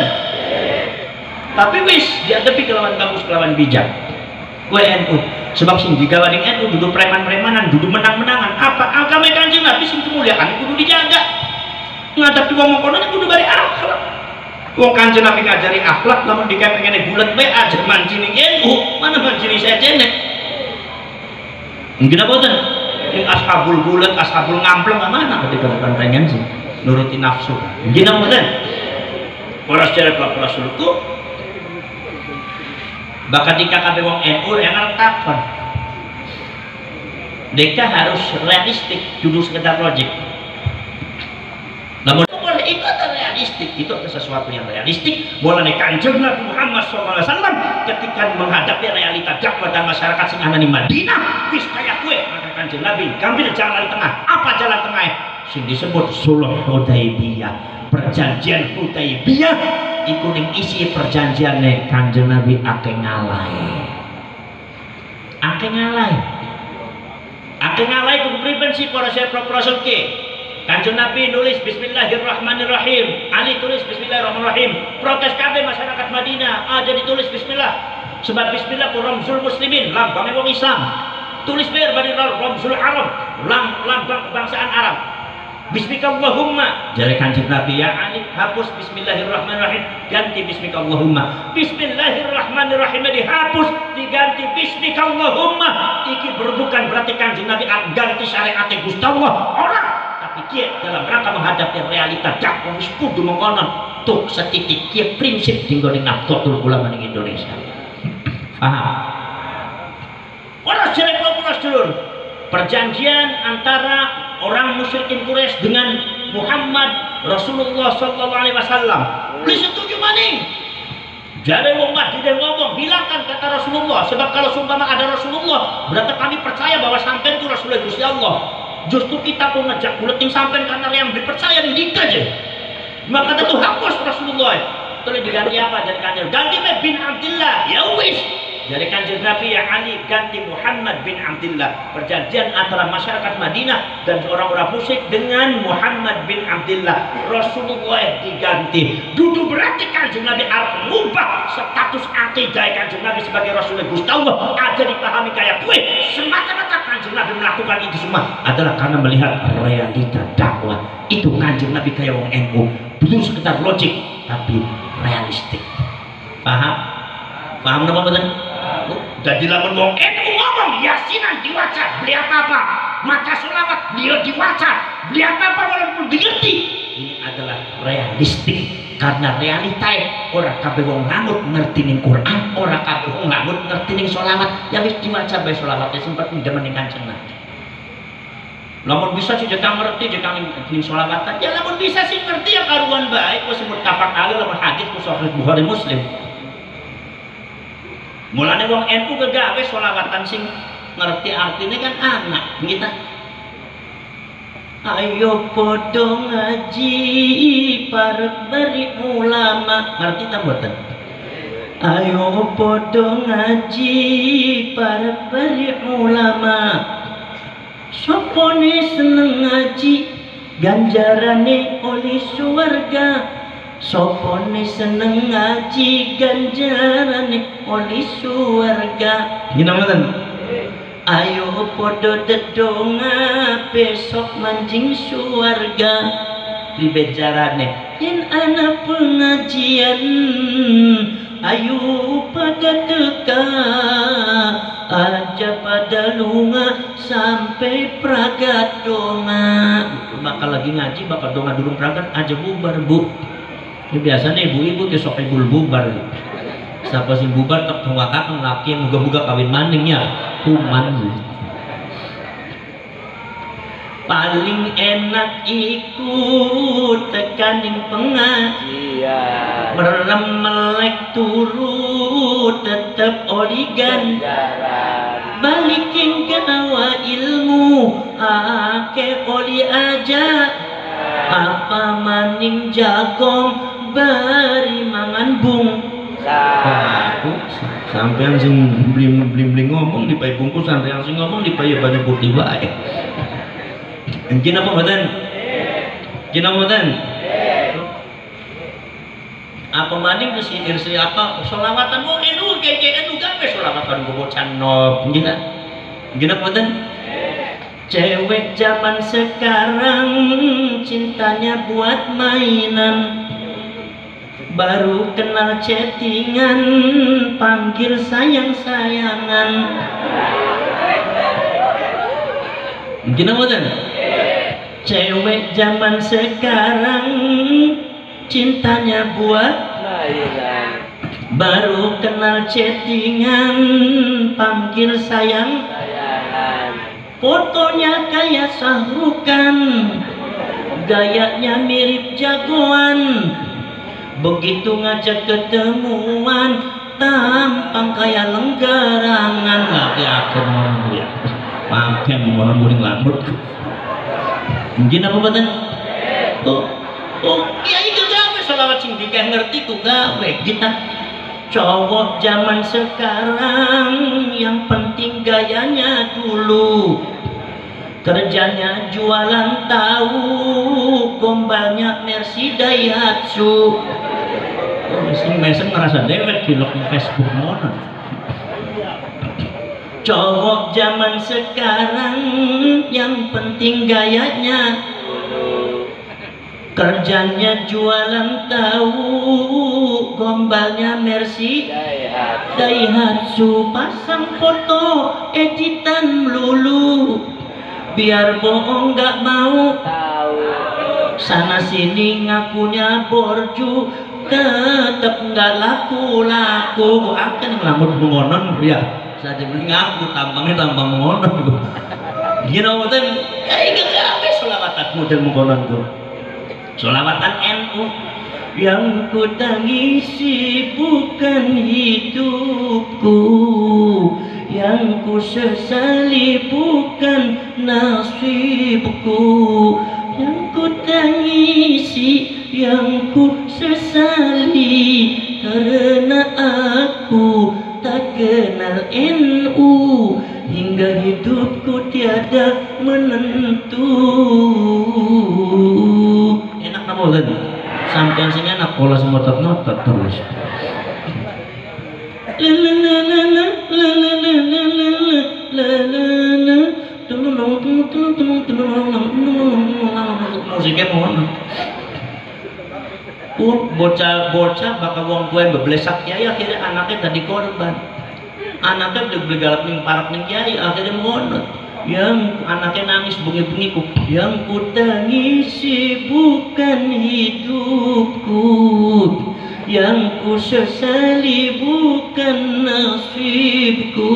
Tapi wis dihadapi kelawan bagus, kelawan bijak. Kue NU sebab sing digawa ning NU duduk preman-premanan, duduk menang-menangan. Apa agama Kanjeng Nabi sing kemuliaan kudu dijaga. Ngadapi wong kono kudu bari akhlak. Wong Kanjeng Nabi ngajari akhlak, lamun dikae pengene bulet bae aja mancing ning NU, mana mancing saya jene. Mungkin apa ten? Ning ashabul bulet, ashabul ngampleng mana ketika bukan pengen sih nuruti nafsu. Mungkin apa ten? Para secara para sulku bahkan jika kabeh wong NU yang takon mereka harus realistik, dulu sekedar logik. Namun itu adalah realistik, itu adalah sesuatu yang realistik. Mulane Kanjeng Nabi Muhammad SAW ketika menghadapi realita dakwah dan masyarakat sing ana ning Madinah wis kaya kue, maka Kanjeng Nabi ngambil jalan tengah. Apa jalan tengah? Sing disebut Sulh Hudaybiyah. perjanjian Hudaybiyah iku ning isi perjanjiane Kanjeng Nabi akeh ngalai. Akeh ngalai. Akeh ngalai kudu pripun sih para sahabat Rasul ke? Kanjeng Nabi nulis Bismillahirrahmanirrahim, Ali tulis Bismillahirrahmanirrahim. Protes kabeh masyarakat Madinah, jadi tulis Bismillah. Sebab Bismillah ku ramzul muslimin, lambang wong Islam. Tulis biar bari ramzul Arab, lambang kebangsaan Arab. Bismikallahumma, jare Kanjeng Nabi ya Ali hapus Bismillahirrahmanirrahim, ganti Bismikallahumma. Bismillahirrahmanirrahim dihapus, diganti Bismikallahumma. Iki berbukan berarti Kanjeng Nabi ganti syariat Gusti Allah orang, tapi kia dalam rangka menghadapi realita dakwah wis kudu mengkonon tuh setitik kia prinsip tinggal ning Nahdlatul Ulama ning Indonesia. Paham? Ora jelek kula sedulur. Perjanjian antara orang musyrikin Quraisy dengan Muhammad Rasulullah sallallahu alaihi wasallam. Beli setuju maning. Jadi wong Madinah ngomong, hilangkan kata Rasulullah, sebab kalau sumpama ada Rasulullah, berarti kami percaya bahwa sampean itu Rasulullah Gusti Allah. Justru kita pun ngejak buleting sampean karena yang dipercaya ning kita aja. Maka itu hapus Rasulullah. Terus diganti apa? Jadi Kanjeng ganti bin Abdullah. Ya wis. Jadi Kanjeng Nabi ya Ali ganti Muhammad bin Abdullah. Perjanjian antara masyarakat Madinah dan orang-orang musyrik dengan Muhammad bin Abdullah. Rasulullah diganti. Dudu berarti Kanjeng Nabi harus mengubah status akidah Kanjeng Nabi sebagai Rasulullah Gusti Allah. Aja dipahami kayak gue. Semata-mata Kanjeng Nabi melakukan itu semua adalah karena melihat realita dakwah. Itu Kanjeng Nabi kayak wong NU. Bukan sekedar logik, tapi realistik. Paham? Paham apa betul? Jadi lamun wong NU ngomong yasinan diwaca, beli apa-apa, maca sholawat dia diwaca, beli apa-apa walaupun digerti. Ini adalah realistik karena realita orang kabeh wong ngamut ngerti ning Quran, orang kabeh wong ngamut ngerti ning sholawat. Yang wis diwaca bae sholawatnya sempat pindah ning Kanjeng Nabi. Lamun bisa sih jekang ngerti jekang ning sholawatan, ya lamun bisa sih ngerti ya karuan baik wis muttafaq alaih lamun hadis ku sahih Bukhari Muslim. Mulane wong NU kegawe sholawatan sing ngerti artinya kan anak kita. Ayo podo ngaji parek beri ulama, ngerti tak mboten? Ayo podo ngaji parek beri ulama. Sopone seneng ngaji ganjarane oleh surga. Sopone seneng ngaji ganjarane oleh surga. Gimana mboten? Ayo podo dedonga besok manjing surga. Pribejarane yen ana pengajian ayo pada teka aja pada lunga sampai pragat donga. Bakal lagi ngaji bakal donga dulu pragat aja bubar bu. Ini biasanya ibu-ibu besok ibu bubar. Siapa sih bubar tak tunggakan laki moga-moga kawin maningnya kuman. Paling enak ikut tekaning pengajian, merem melek turu tetep origan balikin gawa ilmu ake oli aja apa maning jagong beri mangan bung. Aku sampean sing bling-bling ngomong di pai bungkusan, yang sing ngomong di pai banyak putih bae. Engkin apa mboten? Engkin apa mboten? Apa maning ke sinir apa selawatan mau NU GGNU gawe selawatan bobocan nob gitu. Engkin apa mboten? Cewek zaman sekarang cintanya buat mainan. Baru kenal chattingan panggil sayang-sayangan. Mungkin apa kan? Cewek zaman sekarang cintanya buat mainan. Baru kenal chattingan panggil sayang-sayangan. Fotonya kayak Sahrukan, gayanya mirip jagoan. Begitu ngajak ketemuan tampang kayak lenggarangan. Lagi akhir orang ya pakai orang guling lamut. Mungkin apa betul? Tuh Oh, kiai ku gawe selawat sing dikeh ngerti ku gawe kita. Cowok zaman sekarang yang penting gayanya dulu. Kerjanya jualan tahu, gombalnya Mercy Daihatsu. Oh, sing mesen ngerasa dewek di log Facebook mana. Cowok zaman sekarang yang penting gayanya, kerjanya jualan tahu, gombalnya Mercy Daihatsu. Pasang foto editan melulu, biar bohong gak mau. Sana sini ngakunya borju, tetep nggak laku-laku. Akan ngelamun mengonon ya. Saya beli ngaku tampangnya tampang mengonon. Gila betul. Ingat apa selawatan model mengonon tuh? Selawatan NU. Yang ku tangisi bukan hidupku, yang ku sesali bukan nasibku. Yang ku tangisi, yang ku sesali, karena aku tak kenal NU, hingga hidupku tiada menentu. Enak nama tadi? Sampai sing enak pola semotot-motot terus. Musiknya mohon. Bocah bakal wong tua beblesak kiai, akhirnya anaknya tadi korban. Anaknya beli galak ning parak ning kiai, akhirnya mohon. Yang anaknya nangis bunyi-bunyiku, yang ku tangisi bukan hidupku, yang ku sesali bukan nasibku.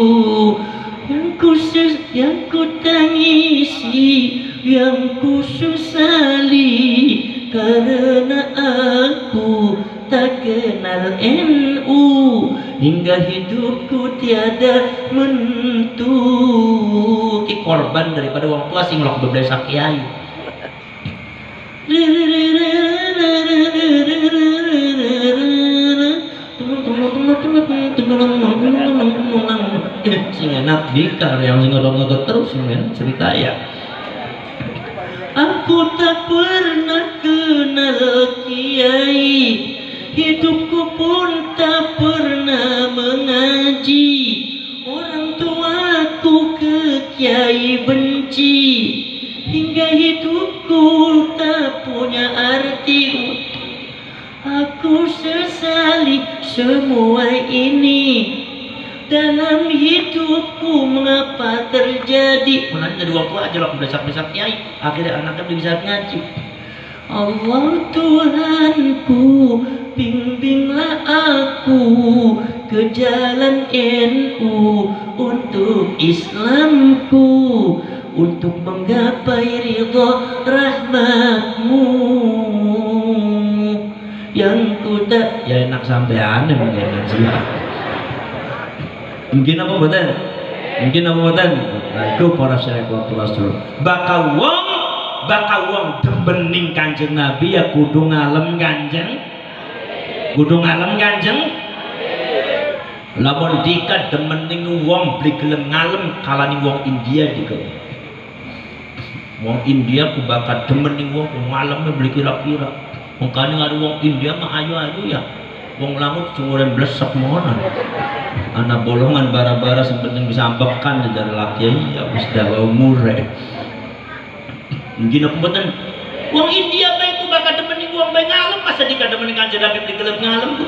Yang ku tangisi, yang ku sesali, karena aku tak kenal NU, hingga hidupku tiada menentu. Ki korban daripada wong tua sing lok beblesak kiai. Sing enak dikar yang sing ngodot-ngodot terus men cerita ya. Aku tak pernah kenal kiai, hidupku pun tak pernah mengaji. Orang tuaku ke kiai benci, hingga hidupku tak punya arti. Aku sesali semua ini dalam hidupku, mengapa terjadi? Mulanya dari waktu aja lah besak-besak kiai, akhirnya anaknya bisa ngaji. Allah Tuhanku, bimbinglah aku ke jalan NU, untuk Islamku, untuk menggapai ridha rahmatmu. Yang ku tak, ya enak sampai aneh mungkin sih. Mungkin apa betul? Mungkin apa betul? Nah, itu para syekh Rasul. Bakal wong dembening Kanjeng Nabi ya kudu ngalem Kanjeng. Kudu ngalem Kanjeng. Lamun dika demening wong beli gelem ngalem kalani wong India juga. Wong India ku bakal demening wong ngalem beli kira-kira. Mungkin ada wong India mah ayu-ayu ya. Wong lamut cumuran blesek mohon. Anak bolongan bara-bara sepenting bisa ambekan dari laki ya wis dawa umure. Mungkin aku mboten wong India bae ku bakal demening wong bae ngalem, masa dikademening Kanjeng Nabi digelem ngalem ku.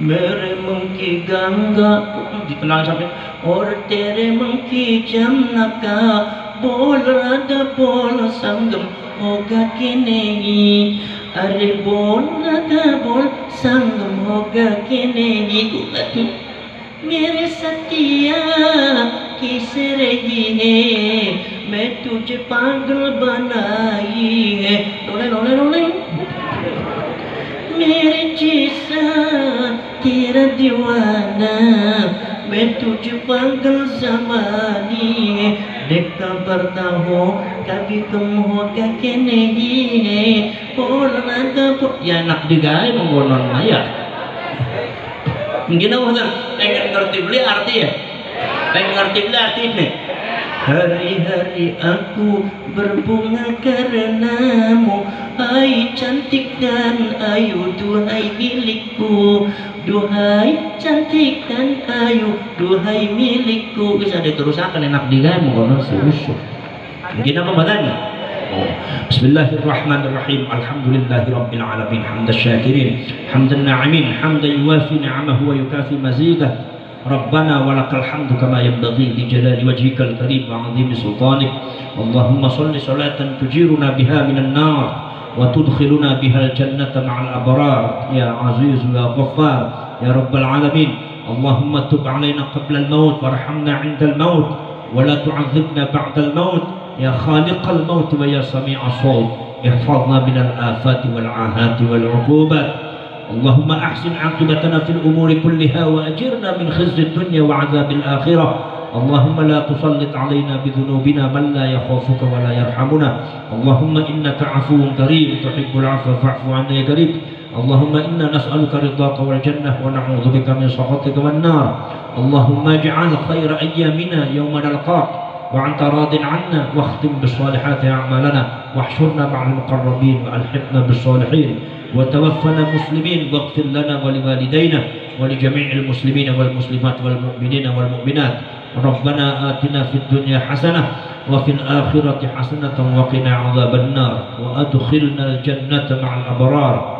Mere mengki gangga dikenal sampai or tere mengki jamnaka bol rada bol sanggem hoga kinegi are bol rada bol sanggem hoga kinegi ku मेरे सतिया किस रही है मैं तुझे पागल बनाई है रोले रोले रोले मेरे जैसा तेरा दीवाना मैं तुझे पागल जमानी है देखता पड़ता हूँ kabi temu kakene hi orang ada ya nak digawe menggonon maya mungkin apa pengen ngerti beli arti ya pengen ngerti beli artinya hari-hari aku berbunga karenamu, hai cantik dan ayu duhai milikku, duhai cantik dan ayu duhai milikku. Bisa diterusakan enak digawe menggonon serius. Mungkin apa matanya? Bismillahirrahmanirrahim. Alhamdulillahirabbil alamin hamdan syakirin hamdan na'imin hamdan yuwafi ni'amahu wa yukafi mazidah. ربنا ولك الحمد كما ينبغي لجلال وجهك الكريم وعظيم سلطانك اللهم صل صلاة تجيرنا بها من النار وتدخلنا بها الجنة مع الأبرار يا عزيز يا غفار يا رب العالمين اللهم تب علينا قبل الموت وارحمنا عند الموت ولا تعذبنا بعد الموت يا خالق الموت ويا سميع الصوت احفظنا من الآفات والعاهات والعقوبات اللهم أحسن عاقبتنا في الأمور كلها وأجرنا من خزي الدنيا وعذاب الآخرة اللهم لا تسلط علينا بذنوبنا من لا يخافك ولا يرحمنا اللهم إنك عفو كريم تحب العفو فاعف عنا يا كريم اللهم إنا نسألك رضاك والجنة ونعوذ بك من سخطك والنار اللهم اجعل خير أيامنا يوم نلقاك وأنت راض عنا واختم بالصالحات أعمالنا واحشرنا مع المقربين وألحقنا بالصالحين وتوفنا مسلمين واغفر لنا ولوالدينا ولجميع المسلمين والمسلمات والمؤمنين والمؤمنات ربنا آتنا في الدنيا حسنة وفي الآخرة حسنة وقنا عذاب النار وأدخلنا الجنة مع الأبرار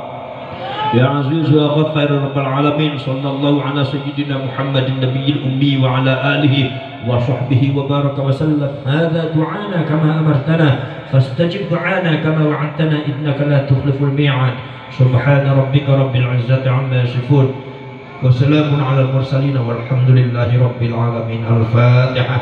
يا عزيز يا غفار رب العالمين صلى الله على سيدنا محمد النبي الأمي وعلى آله وصحبه وبارك وسلم هذا دعانا كما أمرتنا فاستجب دعانا كما وعدتنا إنك لا تخلف الميعاد سبحان ربك رب العزة عما يصفون وسلام على المرسلين والحمد لله رب العالمين الفاتحة.